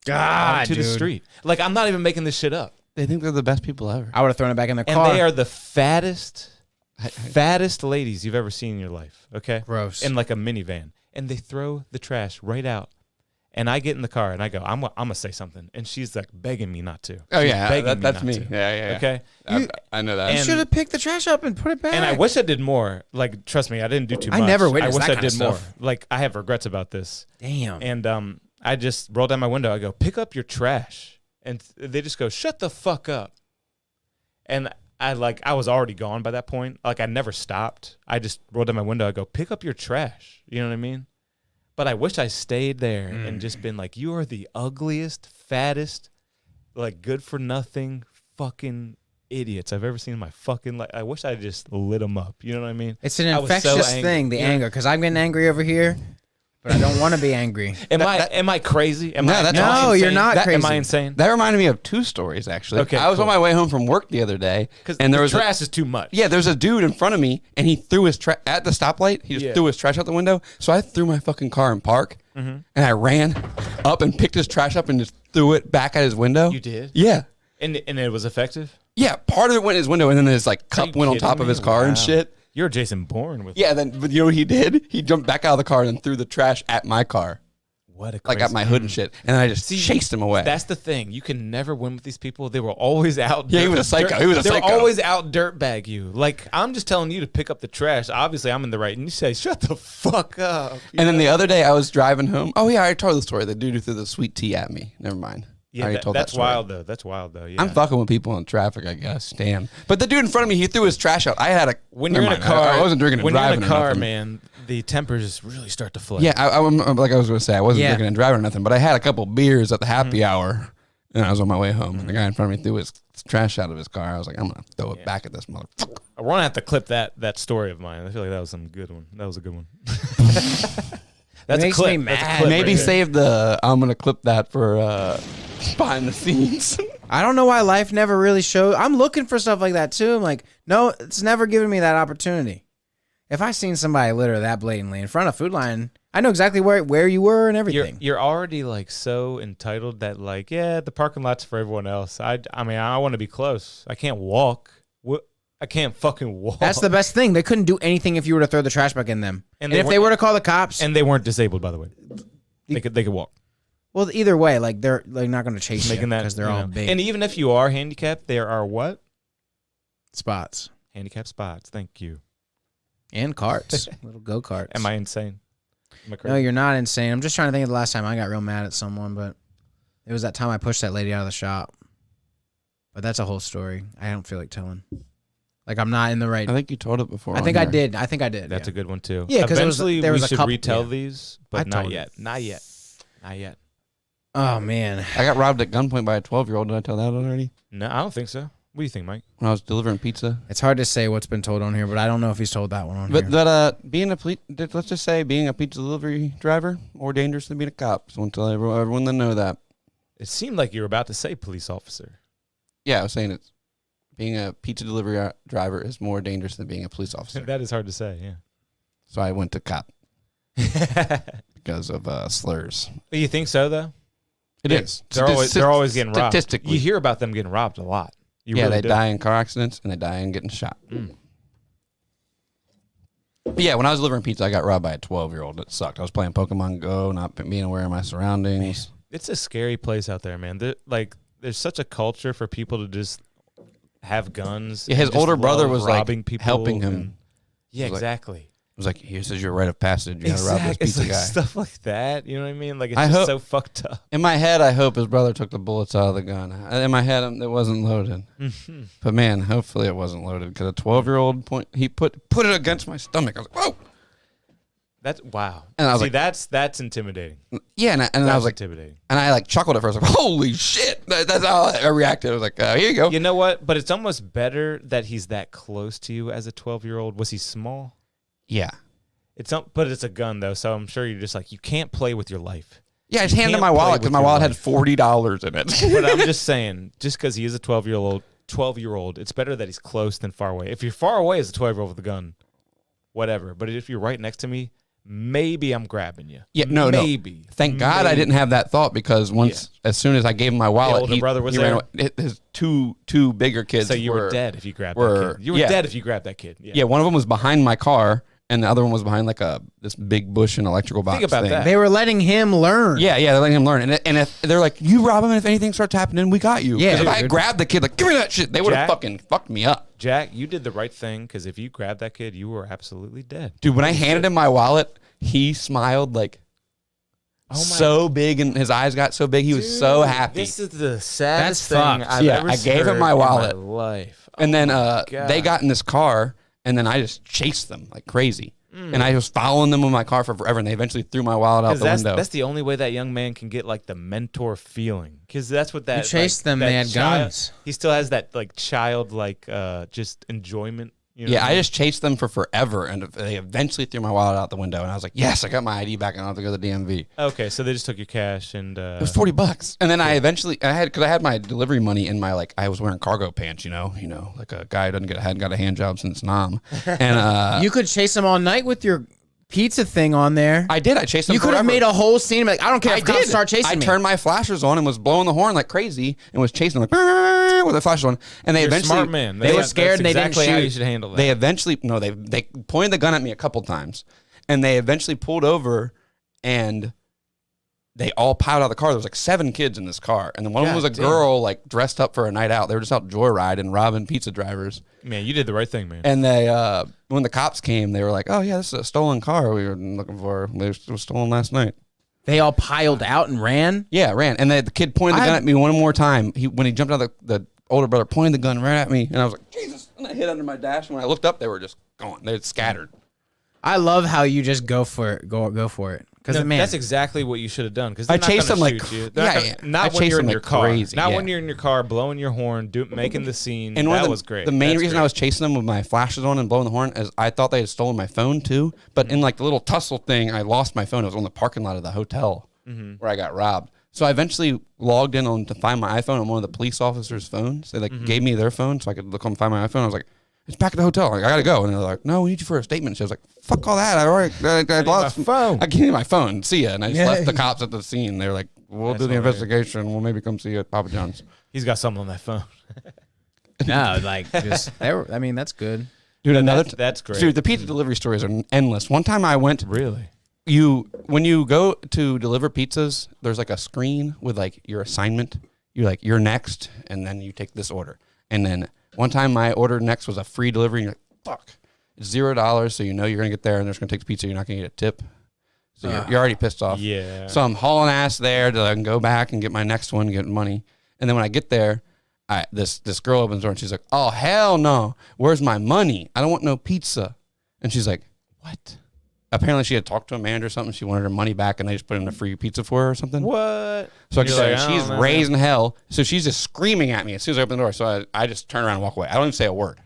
God, onto the street. Like I'm not even making this shit up. They think they're the best people ever. I would have thrown it back in the And car. they are the fattest ladies you've ever seen in your life. Okay, Gross. in like a minivan, and they throw the trash right out. And I get in the car and I go, I'm gonna say something, and she's like begging me not to. Oh She's yeah, begging that's not me. to. Yeah. Okay. I know that. you and- should have picked the trash up and put it back. And I wish I did more. Like, trust me, I didn't do too I much. never witnessed I wish that I kind did of more. stuff. Like, I have regrets about this. Damn. And I just rolled down my window. I go, pick up your trash. And they just go, shut the fuck up. And I was already gone by that point. Like, I never stopped. I just rolled down my window. I go, pick up your trash. You know what I mean? But I wish I stayed there and just been like, you are the ugliest, fattest, like, good for nothing fucking idiots I've ever seen in my fucking life. I wish I just lit them up. You know what I mean? It's an I was so infectious angry. thing, the Yeah. anger, because I'm getting angry over here, but I don't want to be angry. Am I crazy? Am No, I, that's am I No, you're insane? not Am crazy. I insane? That reminded me of two stories actually. Okay, I was cool. on my way home from work the other day, Because and there the was trash is too much. there's a dude in front of me, and he threw his trash at the stoplight. He just Yeah. threw his trash out the window. So I threw my fucking car in park, and I ran up and picked his trash up and just threw it back at his window. You did? Yeah. And it was effective? Yeah, part of it went in his window, and then his like Are cup you went on kidding top of me? his car and Wow. shit. You're Jason Bourne with Yeah, but you know what he did? He jumped back out of the car and then threw the trash at my car, what a like crazy at my hood and shit. And then I just chased him away. That's the thing. You can never win with these people. They were always out. Yeah, he was a psycho. He was a They're psycho. always out dirtbag you. Like, I'm just telling you to pick up the trash. Obviously, I'm in the right. And you say, shut the fuck up. And then the other day I was driving home. Oh yeah, I told the story. The dude who threw the sweet tea at me. Never mind. I Yeah, already told that that's story. wild, though. That's wild, though. Yeah. I'm fucking with people in traffic, I guess. Damn. But the dude in front of me, he threw his trash out. I had a. When you're in a never mind. car, I wasn't drinking and when you're driving in a car, or nothing. man, the tempers really start to flare. Yeah, I'm like I was going to say, I wasn't Yeah. drinking and driving or nothing, but I had a couple beers at the happy hour, and I was on my way home. And the guy in front of me threw his trash out of his car. I was like, I'm going to throw it back at this motherfucker. I want to have to clip that story of mine. I feel like that was some good one. That was a good one. That's Makes a clip. me That's a mad. clip Maybe right there. save the. I'm going to clip that for behind the scenes. I don't know why life never really showed. I'm looking for stuff like that too. I'm like, no, it's never given me that opportunity. If I seen somebody litter that blatantly in front of Food Lion, I know exactly where you were and everything. You're already like so entitled that like, yeah, the parking lot's for everyone else. I mean, I want to be close. I can't walk. I can't fucking walk. That's the best thing. They couldn't do anything if you were to throw the trash back in them. And And, they if they weren't- were to call the cops, And they weren't disabled, by the way. They could walk. well, either way, like they're not going to chase you Making that because they're you all know. big And even if you are handicapped, there are what? spots Handicap spots. Thank you. and carts, little go karts. Am I insane? Am I crazy? No, you're not insane. I'm just trying to think of the last time I got real mad at someone, but it was that time I pushed that lady out of the shop. But that's a whole story. I don't feel like telling. Like I'm not in the right. I think you told it before. I think I did. I think I did. That's yeah. a good one too. Yeah, 'cause it was- eventually there was we a should couple- retell yeah. these, I but not told yet. Not yet. Not yet. Oh man. I got robbed at gunpoint by a 12-year-old. Did I tell that already? No, I don't think so. What do you think, Mike? When I was delivering pizza. It's hard to say what's been told on here, but I don't know if he's told that one on But here. being let's just say being a pizza delivery driver more dangerous than being a cop. So I want to tell everyone to know that. It seemed like you were about to say police officer. Yeah, I was saying it's being a pizza delivery driver is more dangerous than being a police officer. That is hard to say, yeah. So I went to cop because of slurs. You think so though? It is. They're always getting robbed. Statistically. You hear about them getting robbed a lot. You Yeah, really they do. die in car accidents and they die in getting shot. Mm. But yeah, when I was delivering pizza, I got robbed by a 12-year-old. It sucked. I was playing Pokemon Go, not being aware of my surroundings. It's a scary place out there, man. There's such a culture for people to just have guns. Yeah, his and just older brother love was like robbing people helping him. and- yeah, He was like, exactly. It was like, here's your rite of passage. You gotta rob this It's pizza like guy. stuff like that. You know what I mean? Like it's I just hope- so fucked up. In my head, I hope his brother took the bullets out of the gun. In my head, it wasn't loaded. But man, hopefully it wasn't loaded because a 12-year-old he put it against my stomach. I was like, whoa. That's wow. And I was See, like- that's intimidating. Yeah, and I That's was like, intimidating. and I like chuckled at first, like, holy shit. That's how I reacted. I was like, here you go. You know what? But it's almost better that he's that close to you as a 12-year-old. Was he small? Yeah. But it's a gun though, so I'm sure you're just like you can't play with your life. Yeah, I just handed him can't my play wallet with because my your wallet had life. $40 in it. But I'm just saying, just because he is a 12-year-old, it's better that he's close than far away. If you're far away as a 12-year-old with a gun, whatever. But if you're right next to me, maybe I'm grabbing you. Yeah, no. Maybe. Thank God I didn't have that thought, because as soon as I gave him my wallet, older brother was he ran there? away. His two bigger kids. So you were dead if you grabbed that were- kid. You were yeah. dead if you grabbed that kid. Yeah, one of them was behind my car, and the other one was behind like this big bush and electrical box. Think about thing. that. They were letting him learn. Yeah, they're letting him learn, and if they're like, "You rob him, and if anything starts happening, we got you." Yeah, 'Cause if I dude. had grabbed the kid, like, "Give me that shit," they would have Jack? fucking fucked me up. Jack, you did the right thing, because if you grabbed that kid, you were absolutely dead. Dude, when I handed him my wallet, he smiled like so big, and his eyes got so big. He was so happy. This is the saddest That's thing fucked. I've Yeah, ever I gave him heard my in wallet. life. And then God. they got in this car, and then I just chased them like crazy. And I was following them with my car for forever, and they eventually threw my wallet out the window. That's the only way that young man can get like the mentor feeling, because that's what that You chased like, them, that they had child- guns. He still has that like child like just enjoyment. You know Yeah, what I just chased them for forever, and they eventually threw my wallet out the window, and I was like, "Yes, I got my ID back, and I don't have to go to the DMV." Okay, so they just took your cash and It was $40, and then I had my delivery money in my I was wearing cargo pants, you know, like a guy who hadn't got a hand job since Nam, and You could chase him all night with your pizza thing on there. I did. I chased them. You could have forever. made a whole scene. Like, I don't care I if cops did. start chasing I me. turned my flashers on and was blowing the horn like crazy and was chasing them like with the flashers on. And they You're a eventually smart man. They were That's scared and they didn't exactly how shoot. you should handle that. They eventually they pointed the gun at me a couple times, and they eventually pulled over, and they all piled out of the car. There was like 7 kids in this car, and then one of them was a God damn. girl like dressed up for a night out. They were just out joyriding, robbing pizza drivers. Man, you did the right thing, man. And they when the cops came, they were like, "Oh yeah, this is a stolen car we were looking for. It was stolen last night." They all piled out and ran. Yeah, ran. And the kid pointed the gun at me one more time. When he jumped out, the older brother pointed the gun right at me, and I was like, Jesus. And I hit under my dash. And when I looked up, they were just gone. They had scattered. I love how you just go for it. Go for it. Because No, man, that's exactly what you should have done. Because I chased them like you. I Not when chased you're them in your like car. crazy, Not yeah. when you're in your car blowing your horn, making the scene. And That was great. The main That's reason great. I was chasing them with my flashes on and blowing the horn is I thought they had stolen my phone too. But in like the little tussle thing, I lost my phone. It was on the parking lot of the hotel where I got robbed. So I eventually logged in to find my iPhone on one of the police officers' phones. They gave me their phone so I could look on and find my iPhone. I was like, it's back at the hotel. Like, I gotta go. And they're like, no, we need you for a statement. So I was like, fuck all that. I lost my phone. I gave you my phone. See ya. And I just left the cops at the scene. They're like, we'll That's do the hilarious. investigation. We'll maybe come see you at Papa John's. He's got something on that phone. no, like just. I mean, that's good. Dude, another That's great. Dude, the pizza delivery stories are endless. One time I went. Really? When you go to deliver pizzas, there's like a screen with like your assignment. You're next, and then you take this order. And then one time my order next was a free delivery, and you're like, fuck, it's $0, so you know you're gonna get there and they're just gonna take the pizza, you're not gonna get a tip. So you're already pissed off. Yeah. So I'm hauling ass there to I can go back and get my next one, get money. And then when I get there, this girl opens the door and she's like, oh hell no, where's my money? I don't want no pizza. And she's like, what? Apparently she had talked to a manager or something. She wanted her money back, and they just put in a free pizza for her or something. What? So You're like, I she's don't know. raising hell. So she's just screaming at me as soon as I open the door. So I just turn around and walk away. I don't even say a word.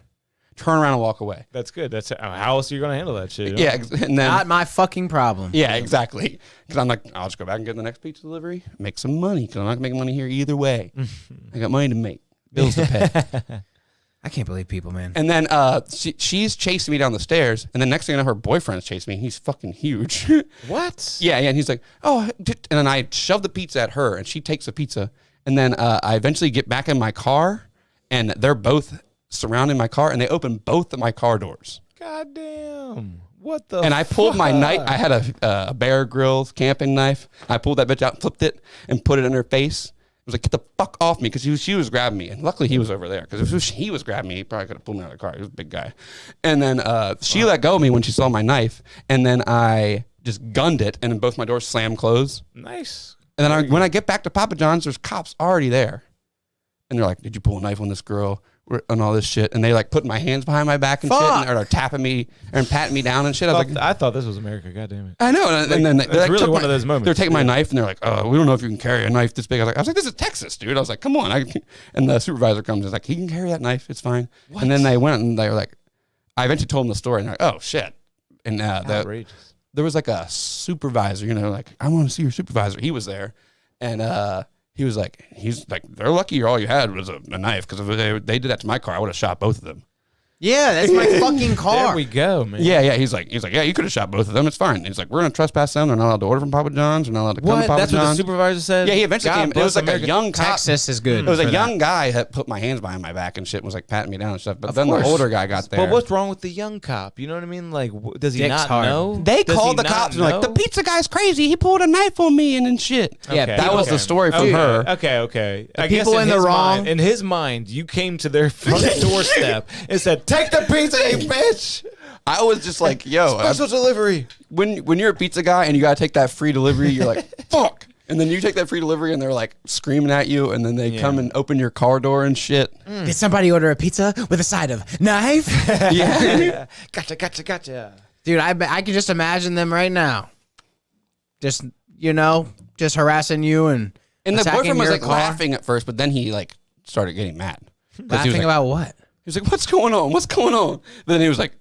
Turn around and walk away. That's good. That's how else are you gonna handle that shit? Yeah, and then Not my fucking problem. yeah, exactly. Because I'm like, I'll just go back and get the next pizza delivery, make some money. Because I'm not making money here either way. I got money to make, bills to pay. I can't believe people, man. And then she's chasing me down the stairs, and then next thing I know, her boyfriend's chasing me. He's fucking huge. What? Yeah, and he's like, oh, and then I shove the pizza at her, and she takes the pizza, and then I eventually get back in my car, and they're both surrounding my car, and they open both of my car doors. God damn. What the? And I pulled my fuck? knife. I had a Bear Grylls camping knife. I pulled that bitch out, flipped it, and put it in her face. I was like, get the fuck off me, because she was grabbing me. And luckily he was over there, because if he was grabbing me, he probably could have pulled me out of the car. He was a big guy. And then she let go of me when she saw my knife. And then I just gunned it, and then both my doors slammed closed. Nice. And then when I get back to Papa John's, there's cops already there. And they're like, did you pull a knife on this girl? And all this shit. And they like put my hands behind my back and shit. And are tapping me and patting me down and shit. I was like, I thought this was America. God damn it. I know. And then That's they're like, really took one of those moments. They're taking my knife and they're like, oh, we don't know if you can carry a knife this big. I was like, this is Texas, dude. I was like, come on. And the supervisor comes and is like, he can carry that knife. It's fine. And then they went and they were like, I eventually told them the story and they're like, oh shit. And Outrageous. there was like a supervisor, like, I want to see your supervisor. He was there. And he's like, they're lucky all you had was a knife, because if they did that to my car, I would have shot both of them. Yeah, that's my fucking car. There we go, man. Yeah. He's like, yeah, you could have shot both of them. It's fine. He's like, we're gonna trespass them. They're not allowed to order from Papa John's. They're not allowed to come What? to Papa That's what the John's. supervisor said? Yeah, he eventually God came. It bless was like America. a young cop. Texas is good. It was a for young that. guy that put my hands behind my back and shit and was like patting me down and stuff. But Of then course. the older guy got there. But what's wrong with the young cop? You know what I mean? Like, does he Dick's not hard. know? They Does called he the not cops and were like, the know? pizza guy's crazy. He pulled a knife on me and shit. Yeah, that was the story from her. Okay. I people guess in the his wrong- mind, in his mind, you came to their front doorstep and said, "Take the pizza, you bitch." I was just like, yo, Delivery. when you're a pizza guy and you gotta take that free delivery, you're like, fuck. And then you take that free delivery and they're like screaming at you, and then they come and open your car door and shit. Did somebody order a pizza with a side of knife? Yeah. Gotcha. Dude, I can just imagine them right now. Just, just harassing you and And the attacking boyfriend was your like car. laughing at first, but then he like started getting mad. 'Cause he was Laughing like, about what? he was like, what's going on? What's going on? Then he was like,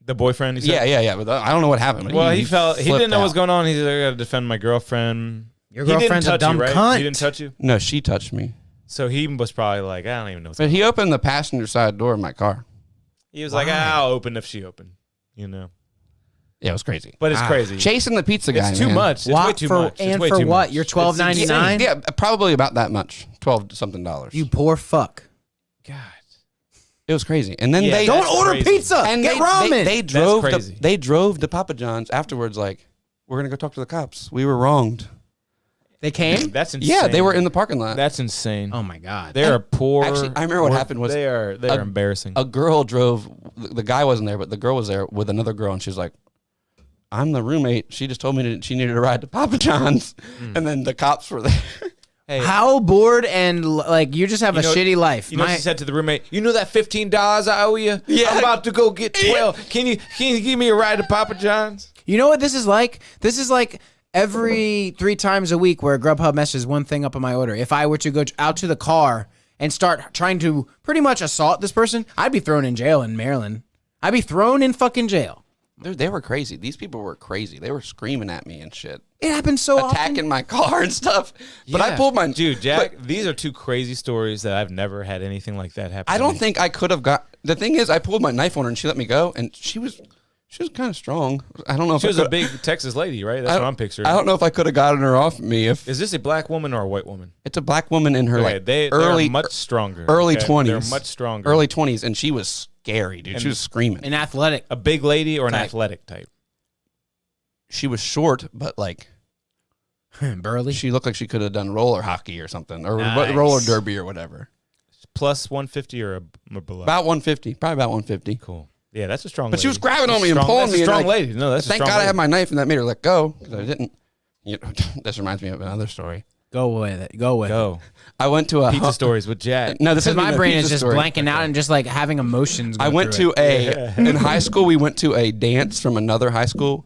The boyfriend. He said, yeah. But I don't know what happened. But Well, he flipped didn't know what was out. going on. He's like, I got to defend my girlfriend. Your He didn't girlfriend's a touch dumb you, right? cunt. He didn't touch you. No, she touched me. So he was probably like, I don't even know. What's But going on. he opened the passenger side door of my car. He was like, I'll open if she opened. Yeah, Yeah, it was crazy. but it's crazy. Chasing the pizza guy. It's too man. much. It's way What too for- much. It's and way for too what? much. You're It's $12.99? insane. Yeah, probably about that much. $12-something. You poor fuck. God. It was crazy. And then Yeah, they Don't That's order crazy. pizza. and Get they, ramen. They drove. crazy. They drove to Papa John's afterwards. Like, we're gonna go talk to the cops. We were wronged. They came? That's insane. Yeah, they were in the parking lot. That's insane. Oh my God. They are poor. Actually, I remember what happened was they are embarrassing. a girl drove. The guy wasn't there, but the girl was there with another girl, and she was like, "I'm the roommate. She just told me she needed a ride to Papa John's," and then the cops were there. Hey, How bored and like you just have a You know- shitty life. you know what she said to the roommate? You know that $15 I owe you? Yeah. I'm about to go get 12. Can you give me a ride to Papa John's? You know what this is like? This is like every 3 times a week where Grubhub messes one thing up on my order. If I were to go out to the car and start trying to pretty much assault this person, I'd be thrown in jail in Maryland. I'd be thrown in fucking jail. They were crazy. These people were crazy. They were screaming at me and shit, It happens so attacking often. my car and stuff. But I pulled my Dude, Jack, these are two crazy stories that I've never had anything like that happen. I to don't me. think I could have got. The thing is, I pulled my knife on her and she let me go, and she was kind of strong. I don't know if She I was a could- big Texas lady, right? That's I what don't- I'm picturing. I don't know if I could have gotten her off me. If Is this a black woman or a white woman? it's a black woman in her Okay, like they early are much stronger. early okay? 20s, They're much stronger. early 20s, and she was scary, dude. She was screaming. An athletic. A big lady or an Type. athletic type? She was short, but like Burly. she looked like she could have done roller hockey or something, or Nice. roller derby or whatever. Plus 150 or below? About 150, probably about 150. Cool. Yeah, that's a strong But lady. she was grabbing on That's me and strong- pulling that's me. a strong and, like, lady. No, that's a Thank strong God I lady. had my knife and that made her let go because I didn't. You know, this reminds me of another story. Go with it. Go with it. Go. I went to a Pizza stories with Jack. No, this Because is my brain is just blanking out and just like having emotions. I go went through to it. in high school. We went to a dance from another high school.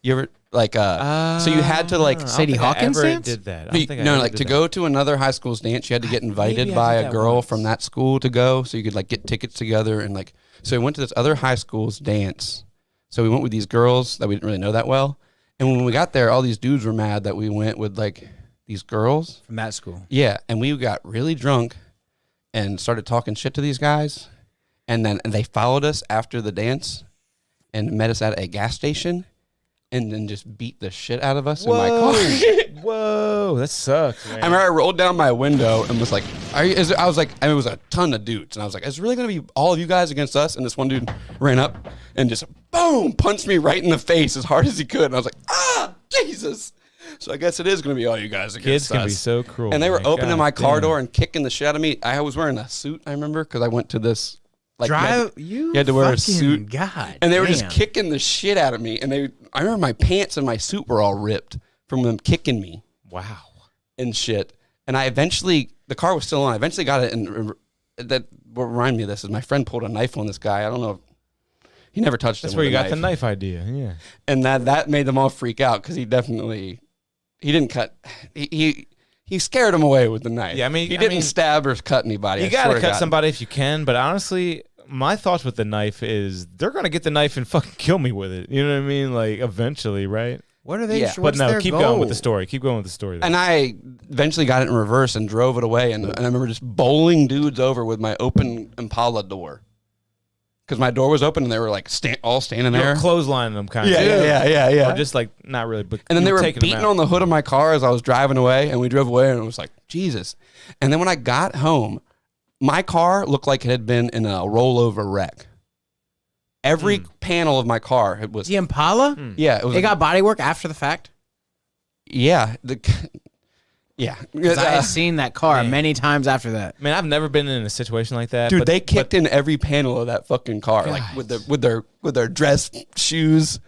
You ever like so you had to like I don't Sadie think I Hawkins ever dance? did that. I don't think I no ever like did to that. go to another high school's dance. You had to get invited Maybe I by did a that girl once. from that school to go, so you could like get tickets together and like. So we went to this other high school's dance. So we went with these girls that we didn't really know that well, and when we got there, all these dudes were mad that we went with like these girls. From that school. Yeah, and we got really drunk and started talking shit to these guys, and they followed us after the dance and met us at a gas station, and then just beat the shit out of us in my car. Whoa, that sucks, man. I remember I rolled down my window and was like, I was like, and it was a ton of dudes, and I was like, is it really gonna be all of you guys against us? And this one dude ran up and just boom punched me right in the face as hard as he could, and I was like, ah, Jesus. So I guess it is going to be all you guys against Kids us. can be so cruel. And they were man. opening God my car damn. door and kicking the shit out of me. I was wearing a suit, I remember, because I went to this. Like, Drive you had to wear a fucking suit. God. And they were just damn. kicking the shit out of me. And I remember my pants and my suit were all ripped from them kicking me Wow. and shit. And I eventually, the car was still on. I eventually got it. And that what reminded me of this is my friend pulled a knife on this guy. I don't know. He never touched That's him where with you a got the knife idea. Yeah. and that made them all freak out because he didn't cut. He scared him away with the knife. Yeah, I mean- he I didn't mean, stab or cut anybody. You I got swear to to cut God. somebody if you can, but honestly, my thoughts with the knife is they're going to get the knife and fucking kill me with it. You know what I mean? Like, eventually, right? What are they? Yeah. What's But no, their keep goal? going with the story. Keep going with the story. Though. And I eventually got it in reverse and drove it away. And I remember just bowling dudes over with my open Impala door. because my door was open and they were like all standing You're there. clotheslining them, kind of. Yeah. Or just like not really, but And then they were taking beating them out. on the hood of my car as I was driving away, and we drove away, and it was like, Jesus. And then when I got home, my car looked like it had been in a rollover wreck. Every panel of my car, it was, The Impala? yeah, it was, It got body work after the fact? yeah, yeah. 'Cause I had seen that car many times after that. Man, I've never been in a situation like that. Dude, but, they kicked in every panel of that fucking car, like with their dress shoes.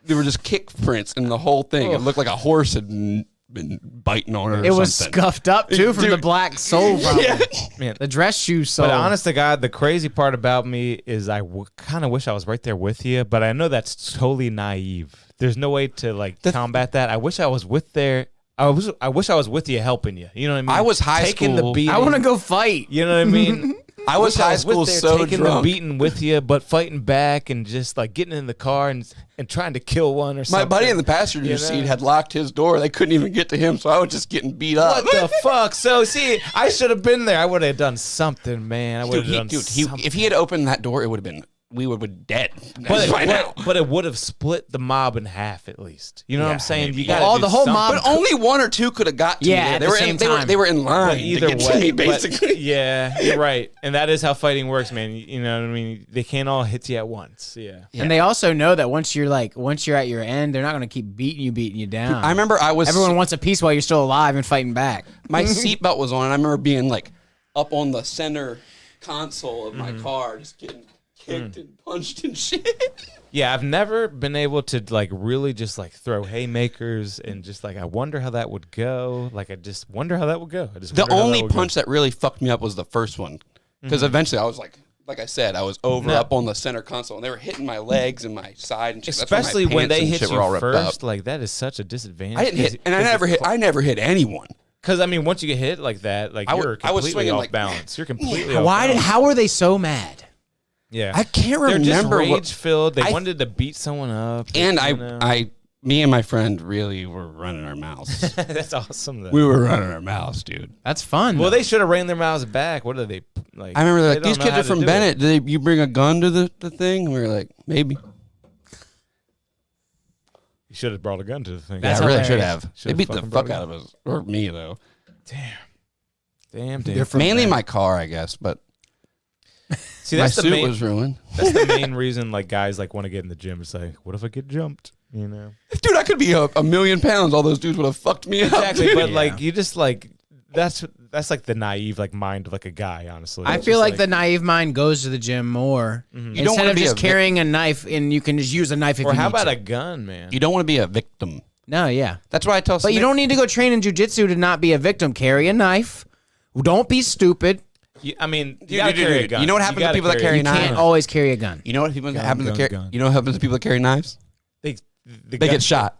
They were just kick prints in the whole thing. It looked like a horse had been biting on it. Or It was something. scuffed up too from the black sole problem. Man, The dress shoe sole. but honest to God, the crazy part about me is I kind of wish I was right there with you, but I know that's totally naive. There's no way to like combat that. I wish I was with there. I wish I was with you, helping you. You know what I mean? I was high taking school. the beating. I want to go fight. You know what I mean? I was high with school there so taking drunk. the beating with you, but fighting back and just like getting in the car and trying to kill one or My something. buddy in the passenger You know? seat had locked his door. They couldn't even get to him, so I was just getting beat up. What the fuck? So see, I should have been there. I would have done something, man. I would have done something. If he had opened that door, it would have been we would have been dead But by now. but it would have split the mob in half at least. You know what I'm saying? You got Well, the whole mob- But only one or two could have got to Yeah, me. at They the were same in, they were time. they were in line either to get way, to me, but- basically. yeah, you're right, and that is how fighting works, man. You know what I mean? They can't all hit you at once. Yeah. And they also know that once you're at your end, they're not going to keep beating you down. I remember Everyone wants a piece while you're still alive and fighting back. my seatbelt was on, and I remember being like up on the center console of my car, just getting kicked and punched and shit. Yeah, I've never been able to like really just like throw haymakers and just like I wonder how that would go. Like I just wonder how that would go. The only punch that really fucked me up was the first one, because eventually I was like I said, I was up on the center console, and they were hitting my legs and my side and shit. That's why my especially when pants they and hit shit you were all ripped first, up. like that is such a disadvantage. I didn't hit, and I never hit anyone. Because I mean, once you get hit like that, like I you're was completely swinging off like- balance. You're completely off Why? balance. How were they so mad? Yeah, I can't They're just remember what- rage filled. They I- wanted to beat someone up, And you know? me and my friend really were running our mouths. That's awesome. Though. We were running our mouths, dude. That's fun. Well, though. they should have ran their mouths back. What are they like? I remember they like don't these know kids how are to from do it. Bennett. Did you bring a gun to the thing? We were like, maybe. You should have brought a gun to the thing. That's I really should hilarious. have. They Should've beat the fucking fuck brought out of us, or me though. Damn. They're from Mainly Bennett. my car, I guess, but See, my that's the suit main. was ruined. That's the main reason like guys like want to get in the gym. It's like, what if I get jumped? You know. Dude, I could be a million pounds. All those dudes would have fucked me up. Exactly, dude. but like you just like that's like the naive like mind of like a guy. Honestly, I It's feel just like the naive mind goes to the gym more don't instead wanna of be just a carrying a knife, and you can just use a knife if or you how need about to. a gun, man? You don't want to be a victim. No, yeah. That's why I tell. But you don't need to go train in jujitsu to not be a victim. Carry a knife. Don't be stupid. I mean, you Dude, gotta dude, carry dude. a gun. You know what happens to gotta people that carry a knives? Can't gun. always carry a gun. You know what people happens gun, to carry? gun. You know what happens to people that carry knives? They Get shot.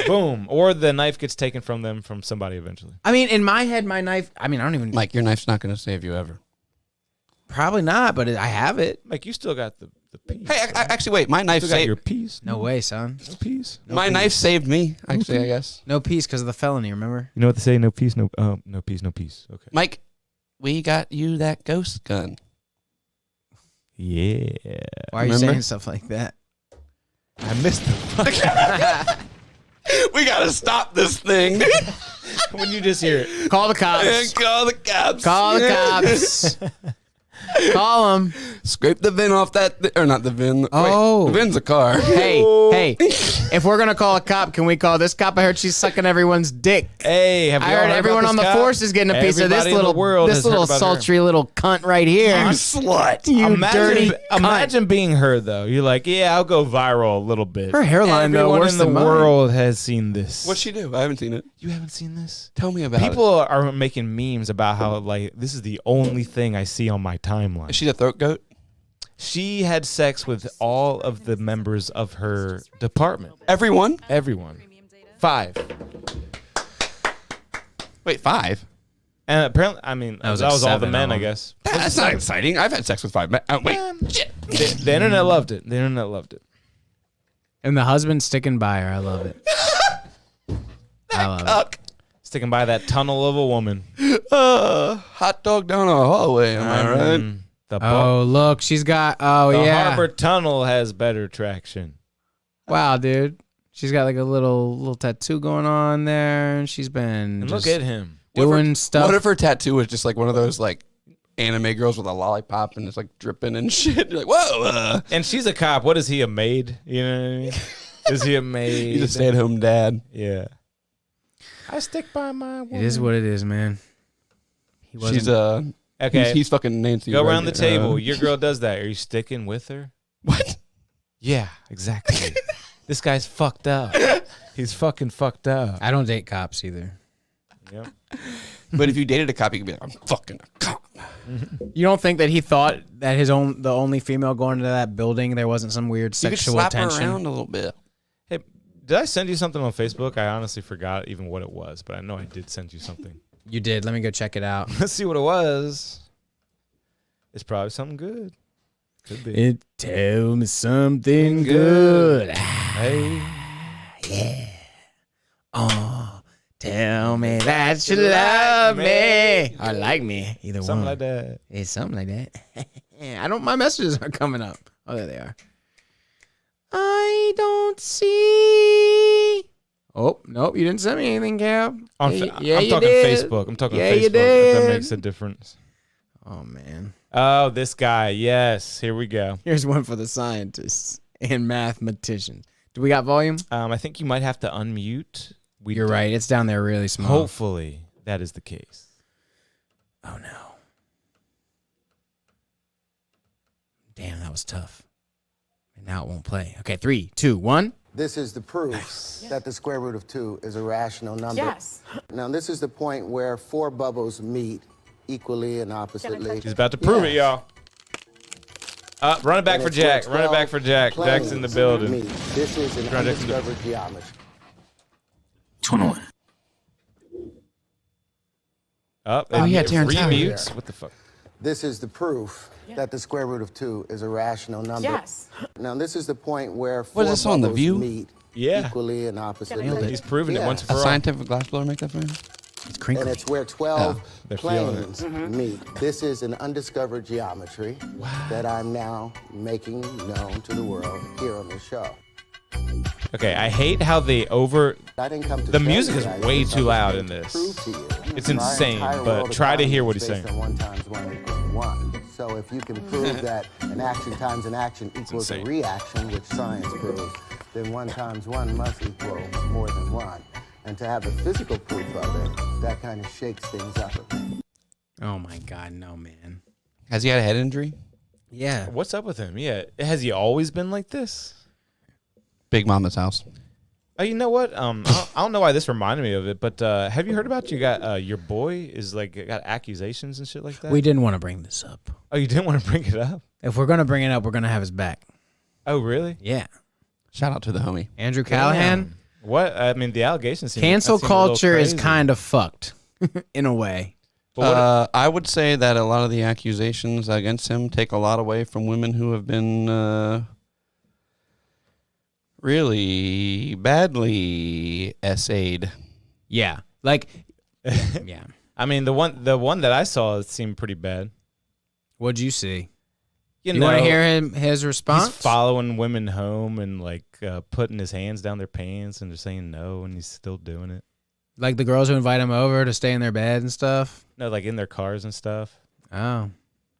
Boom, or the knife gets taken from them from somebody eventually. I mean, in my head, my knife. I mean, I don't even. Mike, your knife's not going to save you ever. Probably not, but I have it. Like you still got the piece. Hey, actually, wait. My knife still got saved. your piece. No way, son. No piece. My knife saved me. Actually, I guess. No peace because of the felony. Remember? You know what they say? No peace. No peace. No peace. Okay. Mike, we got you that ghost gun. Yeah. Why are you Remember? saying stuff like that? I missed it. We got to stop this thing. when you just hear it. Call the cops. Call the cops. Call the cops. Call them. Scrape the VIN off that, or not the VIN. Oh. Wait, the VIN's a car. Hey, if we're gonna call a cop, can we call this cop? I heard she's sucking everyone's dick. Hey, have I you all heard heard everyone about on the this cop? force is getting a piece of this Everybody in the little world this has heard little about her. sultry little cunt right here. You slut. You Imagine, dirty cunt. imagine being her though. You're like, yeah, I'll go viral a little bit. Her hairline, though, Everyone worse in the than mine. world has seen this. What'd she do? I haven't seen it. You haven't seen this? Tell me about People are making memes about how like this is the only thing I see on my it. timeline. Is she the throat goat? She had sex with all of the members of her department. Everyone? Everyone. 5. Wait, 5? And apparently, I mean, that was was, like all the 7 men, I of them. guess. That's not exciting. I've had sex with 5 men. Wait. Shit. The internet loved it. The internet loved it. And the husband sticking by her. I love it. I love it. Cuck. Sticking by that tunnel of a woman. Hot dog down a hallway. Am I right? mean, Oh, look, she's got. Oh, the yeah. Harbor Tunnel has better traction. Wow, dude. She's got like a little tattoo going on there, and she's been And just look at him. doing stuff. What if her tattoo was just like one of those like anime girls with a lollipop and it's like dripping and shit? You're like, whoa. And she's a cop. What is he, a maid? You know what I mean? Is he a maid? He's a stay-at-home dad. Yeah. I stick by my woman. It is what it is, man. He wasn't. She's Okay. He's fucking Nancy. Go around the Reagan. table. Your girl does that. Are you sticking with her? What? Yeah, exactly. This guy's fucked up. He's fucking fucked up. I don't date cops either. Yep. But if you dated a cop, you could be like, I'm fucking a cop. You don't think that he thought that the only female going into that building there wasn't some weird You could sexual slap her tension? around a little bit. Hey, did I send you something on Facebook? I honestly forgot even what it was, but I know I did send you something. You did. Let me go check it out. Let's see what it was. It's probably something good. Could be. Tell me something good. Hey. Oh, tell me that you love me or like me. Either Something one. like that. It's something like that. I don't. My messages are coming up. Oh, there they are. I don't see. Oh, nope. You didn't send me anything, Cab. I'm you talking did. Facebook. I'm talking Yeah, Facebook. you If that did. makes a difference. Oh man. Oh, this guy. Yes. Here we go. Here's one for the scientists and mathematicians. Do we got volume? I think you might have to unmute. You're right. It's down there really small. Hopefully that is the case. Oh no. Damn, that was tough. And now it won't play. Okay, 3, 2, 1. This is the proof that the square root of 2 is a rational number. Yes. Now, this is the point where 4 bubbles meet equally and oppositely. He's about to prove it, y'all. Run it back And for it's where Jack. Run it back for 12 Jack. Jack's in the planes building. meet. This is an Run Jack's in the- undiscovered geometry. Oh, yeah, Terrence Howard. remutes. What the fuck? This is the proof that the square root of 2 is a rational number. Yes. Now, this is the point where 4 What is this on, The bubbles View? meet Yeah. equally and oppositely. He's proven it Yeah. once A for all. scientific glassblower make that for him? It's crinkly. And it's where 12 they're feeling it. planes meet. This is an undiscovered geometry that I'm now making known to the world here on this show. Okay, I hate how they I didn't come to The tell music you is that. way It's too loud something in to this. prove to you. It's Our insane, entire but world try to economy hear what is he's based saying. on 1 times 1 equals 1. So if you can prove that an action times an action equals a insane. reaction, which science proves, then 1 times 1 must equal more than 1. And to have the physical proof of it, that kind of shakes things up a bit. Oh my God, no, man. Has he had a head injury? Yeah. What's up with him? Yeah, has he always been like this? Big Mama's house. Oh, you know what? I don't know why this reminded me of it, but have you heard about you got your boy is like got accusations and shit like that? We didn't want to bring this up. Oh, you didn't want to bring it up? If we're gonna bring it up, we're gonna have his back. Oh, really? Yeah. Shout out to the homie. Andrew Callahan. Damn. What? I mean, the allegations. Cancel culture is kind. kind of fucked, in a way. I would say that a lot of the accusations against him take a lot away from women who have been really badly essayed. Yeah. Like. Yeah. I mean, the one that I saw seemed pretty bad. What'd you see? You You want to hear his response? He's following women home and like putting his hands down their pants and they're saying no, and he's still doing it. Like the girls who invite him over to stay in their bed and stuff. No, like in their cars and stuff. Oh,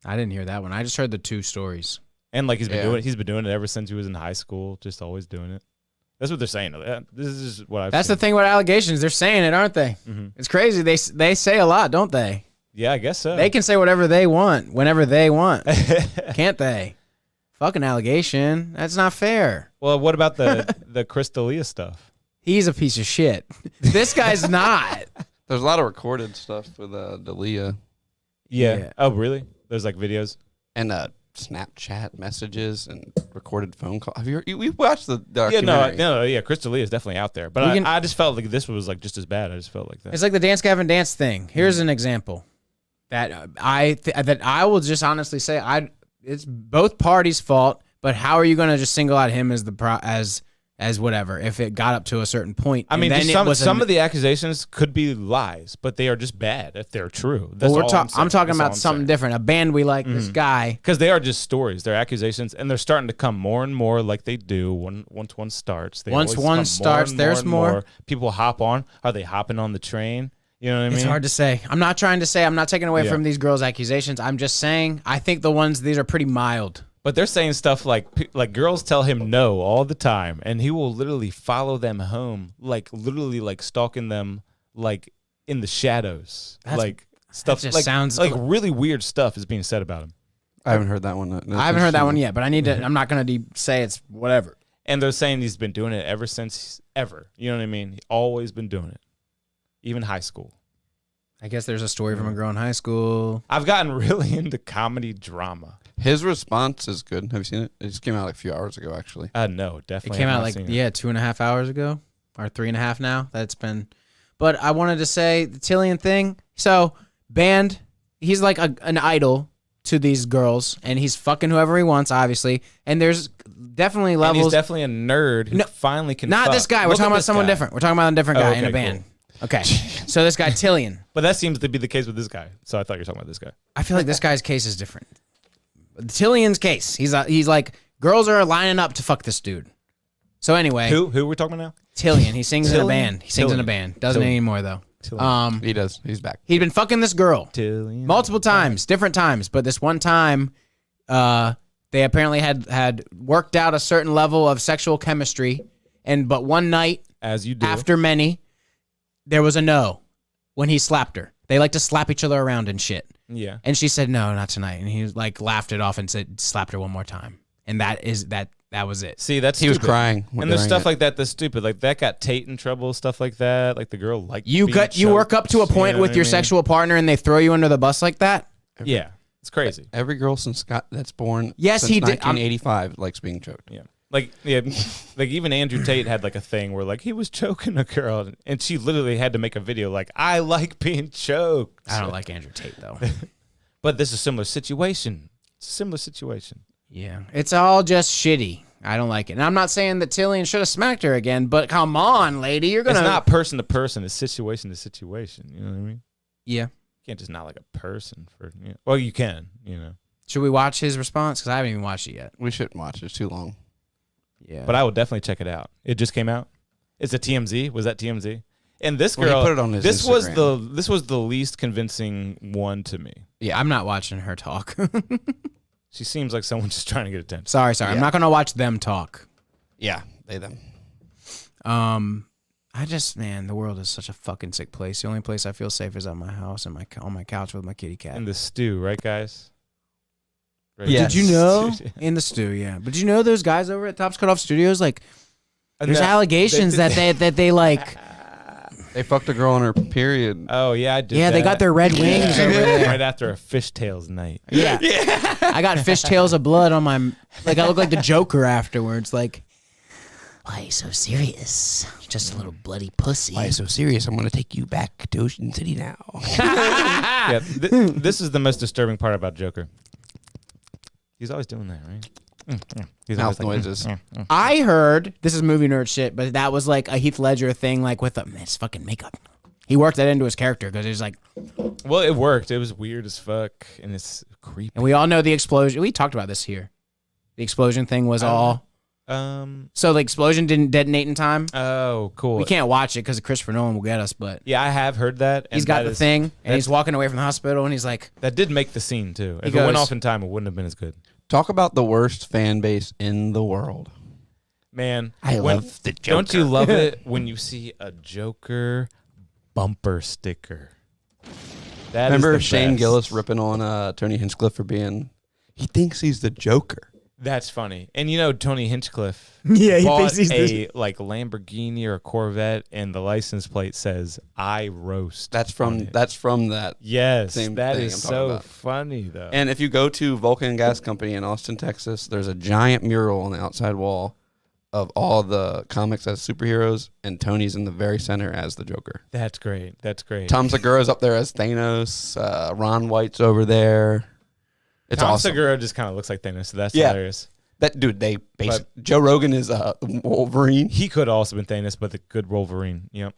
I didn't hear that one. I just heard the 2 stories. And like he's been Yeah. doing it ever since he was in high school, just always doing it. That's what they're saying. This is what I've That's seen. the thing about allegations. They're saying it, aren't they? Mhm. It's crazy. They say a lot, don't they? Yeah, I guess so. They can say whatever they want, whenever they want. Can't they? Fucking allegation. That's not fair. Well, what about the Crystalia stuff? He's a piece of shit. This guy's not. There's a lot of recorded stuff with Dalia Yeah. Oh, really? There's like videos. and Snapchat messages and recorded phone calls. Have we watched the Yeah, documentary? yeah. Crystalia is definitely out there, but We can- I just felt like this was like just as bad. I just felt like that. It's like the Dance Gavin Dance thing. Here's an example that I will just honestly say it's both parties' fault. But how are you going to just single out him as as whatever if it got up to a certain point. I And mean, then just it some was of the accusations could be lies, but they are just bad if they're true. That's Well, all I'm talking about something different. A band we like, this guy. Because they are just stories. They're accusations, and they're starting to come more and more like they do once one starts. They Once always one come starts, and there's and more. People hop on. Are they hopping on the train? You know what I mean? It's hard to say. I'm not trying to say. I'm not taking away Yeah. from these girls' accusations. I'm just saying I think these are pretty mild. But they're saying stuff like girls tell him no all the time, and he will literally follow them home, like literally like stalking them, like in the shadows, like stuff. just like sounds- like really weird stuff is being said about him. I haven't heard that one. I haven't heard that one yet, but I need to. I'm not going to say it's whatever. And they're saying he's been doing it ever since ever. You know what I mean? He always been doing it, even high school. I guess there's a story from a girl in high school. I've gotten really into comedy drama. His response is good. Have you seen it? It just came out like a few hours ago, actually. No, It definitely. came have out not like seen it. 2.5 hours ago, or 3.5 now. That's been. But I wanted to say the Tillian thing. So band, he's like an idol to these girls, and he's fucking whoever he wants, obviously. And there's definitely And levels. he's definitely a nerd who No, finally can. Not fuck. this guy. We're Look talking at about this someone guy. different. We're talking about a different guy in a okay, band. Okay. So this guy, Tillian. But that seems to be the case with this guy. So I thought you were talking about this guy. I feel like this guy's case is different. Tillian's case. He's like, girls are lining up to fuck this dude. So anyway, Who are we talking about now? Tillian. He sings in a Tillian? band. He sings in a Tillian. band. Doesn't Tillian. anymore though. Tillian. He does. He's back. He'd been fucking this girl Tillian. multiple times, different times, but this one time, they apparently had worked out a certain level of sexual chemistry, but one night As you do. after many, there was a no when he slapped her. They like to slap each other around and shit. Yeah. And she said, no, not tonight. And he was like, laughed it off and said, slapped her one more time. And that was it. See, that's He was stupid. crying. And there's stuff like that that's stupid. Like that got Tate in trouble, stuff like that. Like the girl like You work up to a point with your sexual partner and they throw you under the bus like that? Yeah. It's crazy. Every girl since that's born. Yes, since he did. 1985 likes being choked. Yeah. Like even Andrew Tate had like a thing where like he was choking a girl and she literally had to make a video like I like being choked. I don't like Andrew Tate though. But this is a similar situation. It's a similar situation. Yeah. It's all just shitty. I don't like it. And I'm not saying that Tillian should have smacked her again, but come on, lady. You're going to. It's not person to person, it's situation to situation. You know what I mean? Yeah. You can't just not like a person for well, you can, you know. Should we watch his response? Because I haven't even watched it yet. We shouldn't watch it. It's too long. Yeah. But I will definitely check it out. It just came out. It's a TMZ. Was that TMZ? And this Well, he girl put it on his this Instagram. was the least convincing one to me. Yeah, I'm not watching her talk. She seems like someone just trying to get attention. Sorry. I'm Yeah. not going to watch them talk. Yeah, them. I just, man, the world is such a fucking sick place. The only place I feel safe is at my house and on my couch with my kitty cat. In the stew, right, guys? Right. Yeah. Did you know? In the stew, yeah. But did you know those guys over at Tops Cut Off Studios, like, there's No, allegations that they like, They fucked a girl on her period. Oh yeah, I did. yeah, they that. got their red wings over there. right after a fishtails night. Yeah. I got fishtails of blood on my, like, I look like the Joker afterwards. Like, why are you so serious? Just a little bloody pussy. Why so serious? I'm gonna take you back to Ocean City now. Yeah, this is the most disturbing part about Joker. He's always doing that, right? He's Mouth always like, noises. I heard, this is movie nerd shit, but that was like a Heath Ledger thing, like with his fucking makeup. He worked that into his character because he's like, Well, it worked. It was weird as fuck, and it's creepy. and we all know the explosion. We talked about this here. The explosion thing was all. So the explosion didn't detonate in time. Oh, cool. We can't watch it because Christopher Nolan will get us, but Yeah, I have heard that. he's and got that the is- thing, and that's- he's walking away from the hospital, and he's like, That did make the scene too. If it goes- went off in time, it wouldn't have been as good. Talk about the worst fan base in the world. Man, I when- love the Don't you Joker. love it when you see a Joker bumper sticker? That is Remember the Shane best. Gillis ripping on Tony Hinchcliffe for being? He thinks he's the Joker. That's funny. And you know Tony Hinchcliffe Yeah, he bought thinks he's a like Lamborghini or a Corvette, and the license plate says "I roast." That's on from it. that. Yes, same that thing is I'm talking so about. funny though. And if you go to Vulcan Gas Company in Austin, Texas, there's a giant mural on the outside wall of all the comics as superheroes, and Tony's in the very center as the Joker. That's great. That's great. Tom Segura's up there as Thanos. Ron White's over there. It's Tom awesome. Segura just kind of looks like Thanos, so that's Yeah. hilarious. That dude, Joe Rogan is Wolverine. He could have also been Thanos, but the good Wolverine. Yep.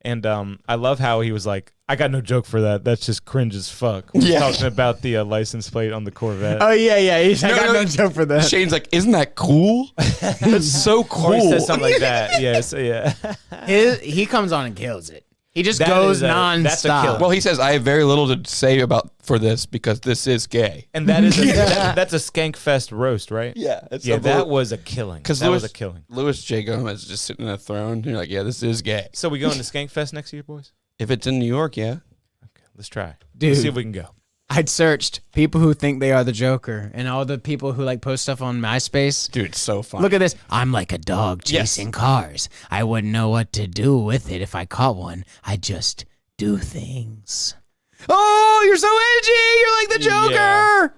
And I love how he was like, I got no joke for that. That's just cringe as fuck. Yeah. Talking about the license plate on the Corvette. Oh yeah. I got no no joke for that. Shane's like, isn't that cool? That's so cool. Or he says something like that. Yes, yeah. He comes on and kills it. He just That goes is that's a nonstop. killer. Well, he says, I have very little to say for this because this is gay. And that is that's a Skankfest roast, right? Yeah. It's Yeah, that was a killing. Because That was a killing. Louis J. Gomez is just sitting in a throne. And you're like, yeah, this is gay. So we going to Skankfest next year, boys? If it's in New York, yeah. Okay, let's try. Dude. Let's see if we can go. I'd searched people who think they are the Joker and all the people who like post stuff on MySpace. Dude, it's so fun. Look at this. I'm like a dog chasing cars. I wouldn't know what to do with it if I caught one. I just do things. Oh, you're so edgy. You're like the Joker. Yeah.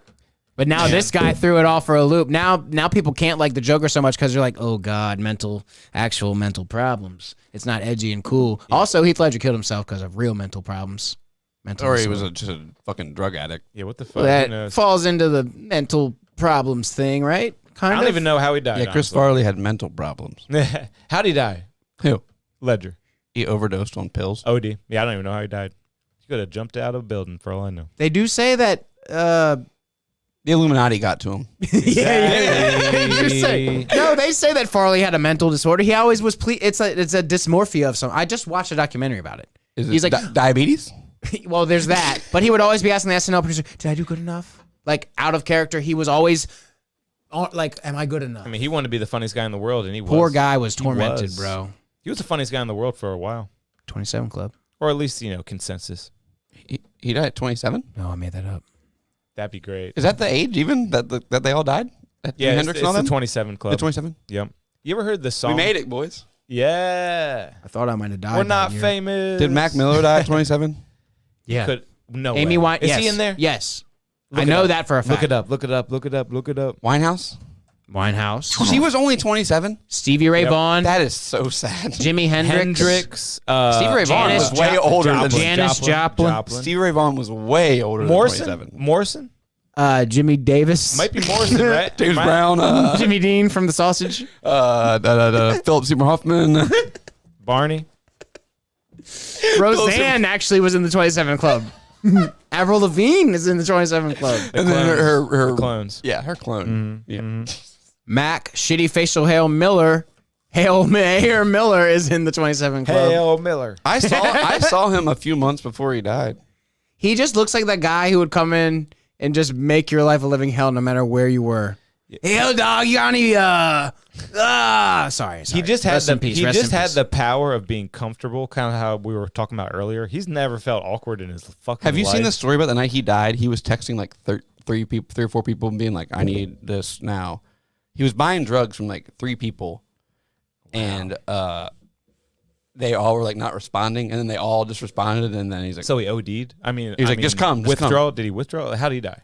But now this guy threw it all for a loop. Now people can't like the Joker so much because they're like, oh God, actual mental problems. It's not edgy and cool. Also, Heath Ledger killed himself because of real mental problems. Or he was just a fucking drug addict. Yeah, what the fuck? Who That knows? falls into the mental problems thing, right? Kind I of. don't even know how he died. Yeah, Chris Farley had mental problems. honestly. How'd he die? Who? Ledger. He overdosed on pills. OD. Yeah, I don't even know how he died. He could have jumped out of a building for all I know. They do say that. The Illuminati got to him. They say that Farley had a mental disorder. He always was. It's a dysmorphia of some. I just watched a documentary about it. Is it He's like, diabetes? well, there's that, but he would always be asking the SNL producer, "Did I do good enough?" Like out of character, he was always like, "Am I good enough?" I mean, he wanted to be the funniest guy in the world, and he was. Poor guy was He tormented, was. bro. He was the funniest guy in the world for a while. 27 Club. Or at least, consensus. He died at 27? No, I made that up. That'd be great. Is that the age even that they all died? Yeah, it's, Hendrix it's and all the them? 27 Club. The 27? Yep. You ever heard the song? We made it, boys. Yeah. I thought I might have died. We're that not year. famous. Did Mac Miller die at 27? Yeah. No Amy way. Wine. Is yes. he in there? Yes. Look I it know up. that for a fact. Look it up. Look it up. Look it up. Look it up. Winehouse? Winehouse. She was only 27? Stevie Ray Yep. Vaughan. That is so sad. Jimi Hendrix. Stevie Ray Vaughan Janis was way older than Janis Joplin. Stevie Ray Vaughan was way older than Morrison? 27. Morrison? Jimmy Davis. Might be Morrison, right? James Right? Brown, Jimmy Dean from The Sausage. Philip Seymour Hoffman. Barney? Roseanne actually was in the 27 Club. Avril Lavigne is in the 27 Club. And then her Clones. yeah, her clone. Yeah. Mac, shitty facial Hail Miller. Hair Miller is in the 27 Club. Hail Miller. I saw him a few months before he died. He just looks like that guy who would come in and just make your life a living hell no matter where you were. Hey, yo, dog, you got any, sorry. He just had Rest in peace, he rest just in had peace. the power of being comfortable, kind of how we were talking about earlier. He's never felt awkward in his fucking Have you life. seen the story about the night he died? He was texting like three or four people and being like, I need this now. He was buying drugs from like 3 people. And they all were like not responding. And then they all just responded. And then he's like, So he OD'd? I mean, He was like, just come, just come. withdraw? Did he withdraw? How did he die?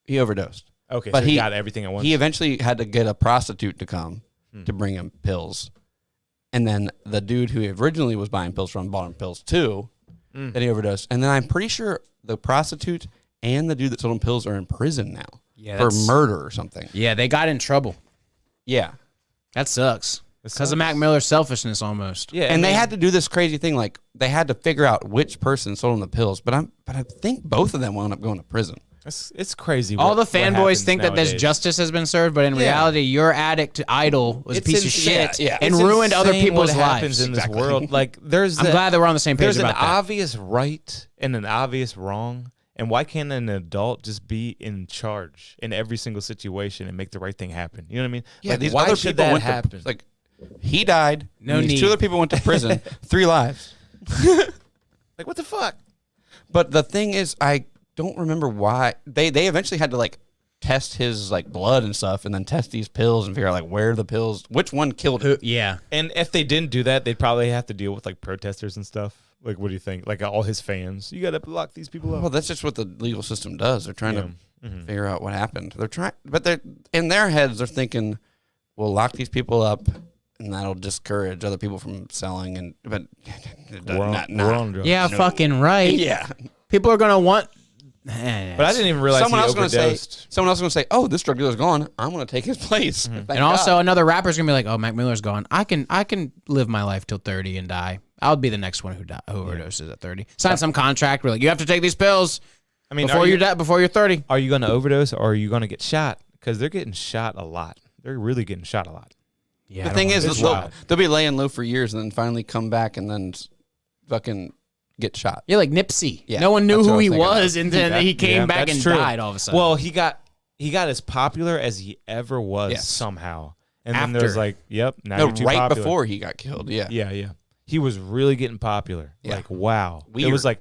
he overdosed. Okay, But so he he- got everything at once. He eventually had to get a prostitute to come to bring him pills. And then the dude who he originally was buying pills from bought him pills too. Then he overdosed. And then I'm pretty sure the prostitute and the dude that sold him pills are in prison now for murder or something. Yeah, they got in trouble. Yeah. That sucks. Because of Mac Miller's selfishness almost. yeah, And they then- had to do this crazy thing, like they had to figure out which person sold them the pills. But I think both of them wound up going to prison. It's crazy. All the what fanboys happens think that nowadays. this justice has been served, but in reality, your addict idol was a It's piece of insane. shit Yeah, and It's ruined other insane people's what happens lives. in this world. Like there's I'm glad that we're on the same page there's about an that. obvious right and an obvious wrong. And why can't an adult just be in charge in every single situation and make the right thing happen? You know what I mean? Yeah, like, these why other should people that went happen? to like he died. No and these need. 2 other people went to prison. 3 lives. like what the fuck? But the thing is, I don't remember why they eventually had to like test his like blood and stuff, and then test these pills and figure out like where the pills, which one killed him. Yeah. And if they didn't do that, they'd probably have to deal with like protesters and stuff. Like, what do you think? Like all his fans, you got to lock these people up. Well, that's just what the legal system does. They're trying to Mm-hmm. figure out what happened. They're trying, but they're in their heads. They're thinking, "We'll lock these people up, and that'll discourage other people from selling." And but We're on drugs. Yeah, fucking right. yeah. People are going to want But I didn't even realize Someone he else going to say, overdosed. "Oh, this drug dealer's gone. I'm going to take his place." Thank And also God. another rapper's gonna be like, "Oh, Mac Miller's gone. I can live my life till 30 and die. I'll be the next one who overdoses at 30. Sign some contract. We're like, you have to take these pills I mean, before you die, before you're 30. Are you going to overdose or are you going to get shot? Because they're getting shot a lot. They're really getting shot a lot. Yeah. the thing is, It's they'll, wild. they'll be laying low for years and then finally come back and then fucking get shot. yeah, like Nipsey. Yeah, no one knew that's what who I he was thinking was, and then he came back that's and true. died all of a sudden. Well, he got as popular as he ever was Yes. somehow. And then there's After. like, yep, now No, you're too right popular. before he got killed. Yeah. Yeah. He was really getting popular. Yeah. Like, wow. It Weird. was like,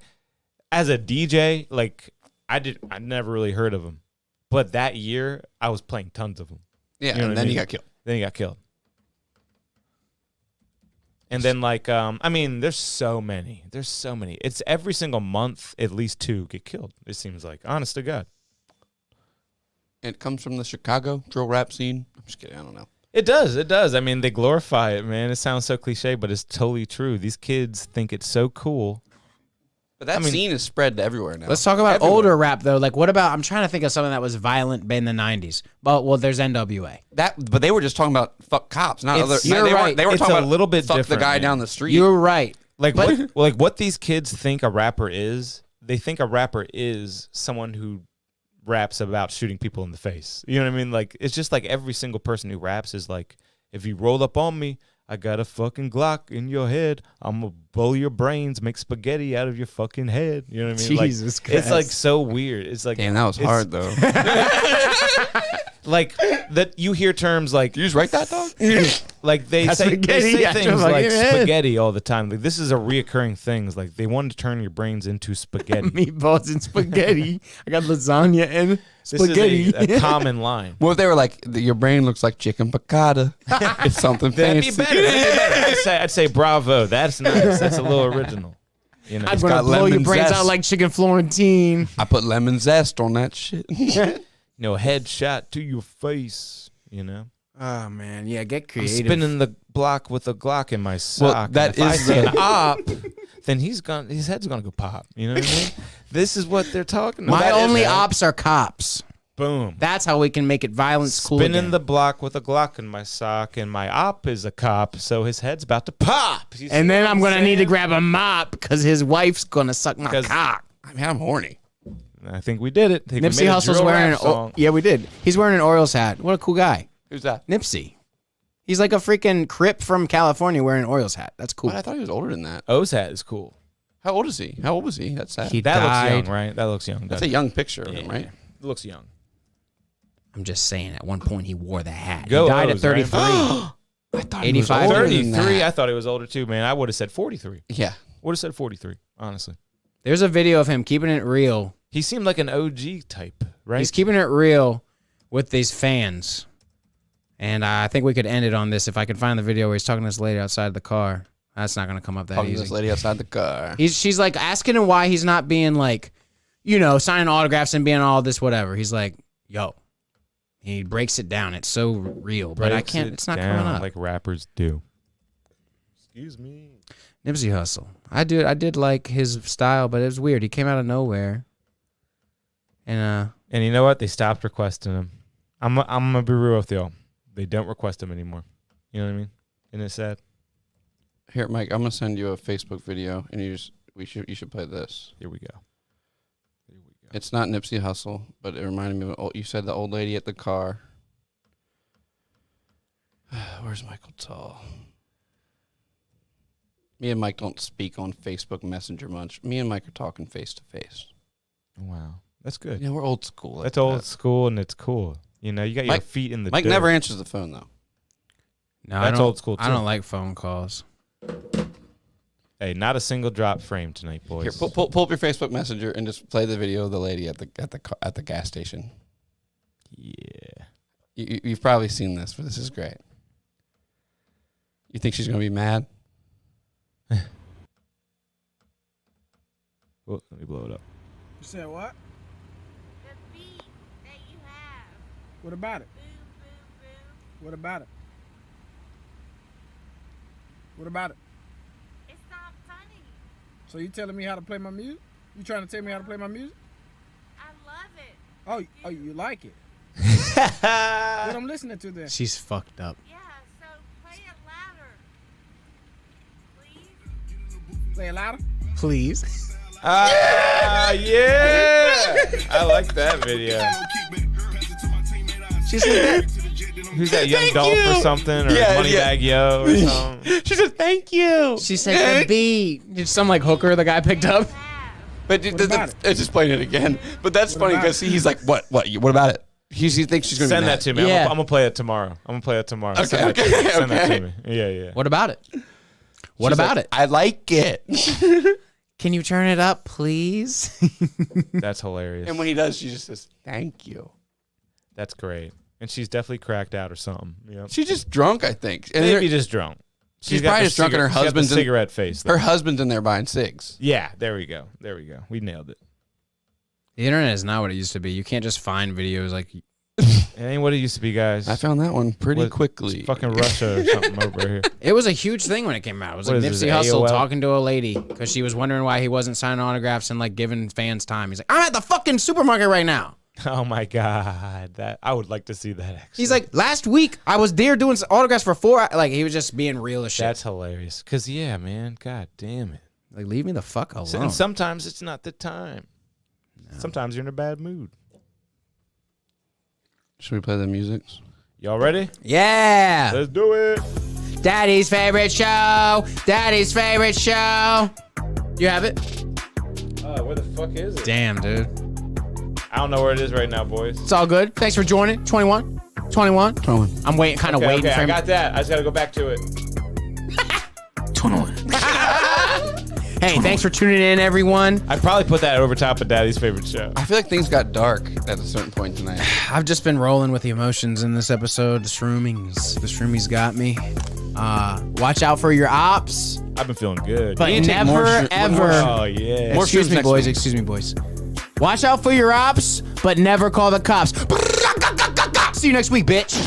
as a DJ, like, I never really heard of him. But that year, I was playing tons of them. Yeah, You know and what then I he mean? got killed. Then he got killed. And then, like, I mean, there's so many. It's every single month, at least 2 get killed. It seems like, honest to God. It comes from the Chicago drill rap scene. I'm just kidding. I don't know. It does. I mean, they glorify it, man. It sounds so cliche, but it's totally true. These kids think it's so cool. But that scene is spread to everywhere now. let's talk about Everywhere. older rap though. Like, what about? I'm trying to think of something that was violent in the 90s. Well, there's NWA. But they were just talking about fuck cops, not It's- other. you're They right. weren't. They were It's talking a about little bit fuck the different, guy man. down the street. You're right. Like what these kids think a rapper is, they think a rapper is someone who raps about shooting people in the face. You know what I mean? Like, it's just like every single person who raps is like, if you roll up on me, I got a fucking Glock in your head. I'm gonna blow your brains, make spaghetti out of your fucking head. You know what I mean? Jesus like, it's like Christ. so weird. It's like, Damn, that was it's- hard though. Like that you hear terms like Did you just write that, dog? like they That's say spaghetti out things your like fucking head. spaghetti all the time. Like, this is a reoccurring thing. It's like they want to turn your brains into spaghetti. Meatballs and spaghetti. I got lasagna and This spaghetti. is a common line. Well, if they were like, your brain looks like chicken piccata. It's something That'd fancy. be better. I'd say bravo. That's nice. That's a little original. You know, I'm gonna got blow your lemon brains zest. out like chicken Florentine. I put lemon zest on that shit. headshot to your face. You know, Oh man, yeah, get I'm creative. spinning the block with a Glock in my sock. that and if I is see the- an op, then his head's gonna go pop. You know what I mean? This is what they're talking about. My only ops are cops. Boom. That's how we can make it violence cool Spinning again. the block with a Glock in my sock, and my op is a cop, so his head's about to pop. You see And then what I'm gonna saying? need to grab a mop because his wife's gonna suck my 'Cause- cock. I mean, I'm horny. I think we did it. I think we Nipsey made a Hussle's drill wearing rap an song. yeah, we did. He's wearing an Orioles hat. What a cool guy, Who's that? Nipsey. He's like a freaking Crip from California wearing an Orioles hat. That's cool. What? I thought he was older than that. O's hat is cool. How old is he? How old was he? That's sad. He That died. looks young, right? That looks young. That's doesn't a young picture of it? him, right? It looks young. I'm just saying. At one point, he wore the hat. Go he died O's, at right? 33. I thought he was 85. older than 33. that. I thought he was older too, man. I would have said 43. Yeah. Would have said 43, honestly. There's a video of him keeping it real. He seemed like an OG type, right? He's keeping it real with these fans. And I think we could end it on this if I could find the video where he's talking to this lady outside the car. That's not going to come up that Talking to easy. this lady outside the car. She's like asking him why he's not being like, signing autographs and being all this whatever. He's like, yo. He breaks it down. It's so real, but I Breaks can't. it It's not down coming up. like rappers do. Excuse me. Nipsey Hussle. I did like his style, but it was weird. He came out of nowhere. And And you know what? They stopped requesting him. I'm gonna be real with y'all. They don't request him anymore. You know what I mean? Isn't it sad? Here, Mike, I'm gonna send you a Facebook video, and you should play this. Here we go. It's not Nipsey Hussle, but it reminded me of you said the old lady at the car. Where's Michael Tall? Me and Mike don't speak on Facebook Messenger much. Me and Mike are talking face to face. Wow, that's good. Yeah, we're old school. Like That's old that. school and it's cool. You know, you got your Mike- feet in the Mike dirt. never answers the phone though. no, That's I don't, old school, I too. don't like phone calls. Hey, not a single drop frame tonight, boys. Here, pull up your Facebook Messenger and just play the video of the lady at the gas station. Yeah. You've probably seen this, but this is great. You think she's gonna be mad? Well, let me blow it up. You said what? The beat that you have. What about it? Boom, boom, boom. What about it? What about it? It's not funny. So you telling me how to play my music? You trying to tell me how to play my music? I Oh, you like it? What I'm listening to then? She's fucked up. Yeah, so play it louder. Please? Play it louder. Please. Yeah. I like that video. She's like that. Who's that, Young Dolph or something? Or Yeah, Moneybag Yo or something? She said, "Thank you." She said the beat. It's some like hooker the guy picked up. But about it? it's just playing it again. But that's funny about because he's like, "What? What about it?" He thinks she's gonna Send be that mad. to me. Yeah. I'm gonna play it tomorrow. Send that to me. Okay. Send that to me. Yeah. What about it? What She's about like, it? I like it. Can you turn it up, please? That's hilarious. And when he does, she just says, "Thank you." That's great. And she's definitely cracked out or something. Yep. She's just drunk, I think. And Maybe just drunk. She's got probably the just drunk and her she's got the husband's in- cigarette face. though. her husband's in there buying cigs. Yeah, there we go. We nailed it. The internet is not what it used to be. You can't just find videos like. It ain't what it used to be, guys. I found that one pretty What- quickly. It's fucking Russia or something over here. It was a huge thing when it came out. It was What like is this, Nipsey Hussle AOL? talking to a lady because she was wondering why he wasn't signing autographs and like giving fans time. He's like, I'm at the fucking supermarket right now. Oh my god, that I would like to see that. Actually, He's like, last week I was there doing autographs for 4 hours. Like he was just being real as shit. that's hilarious. Cause yeah, man, god damn it. Like leave me the fuck alone. And sometimes it's not the time. Sometimes you're in a bad mood. Should we play the music? Y'all ready? Yeah. Let's do it. Daddy's favorite show. Daddy's favorite show. You have it? Where the fuck is it? Damn, dude. I don't know where it is right now, boys. It's all good. Thanks for joining. 21. I'm waiting, kind of waiting for I him. got that. I just gotta go back to it. Hey, thanks for tuning in, everyone. I'd probably put that over top of Daddy's favorite show. I feel like things got dark at a certain point tonight. I've just been rolling with the emotions in this episode. The shroomies got me. Watch out for your ops, I've been feeling good. but need to take more never ever. Oh yeah. More Excuse shrooms me, next boys. week. Excuse me, boys. Watch out for your ops, but never call the cops. See you next week, bitch.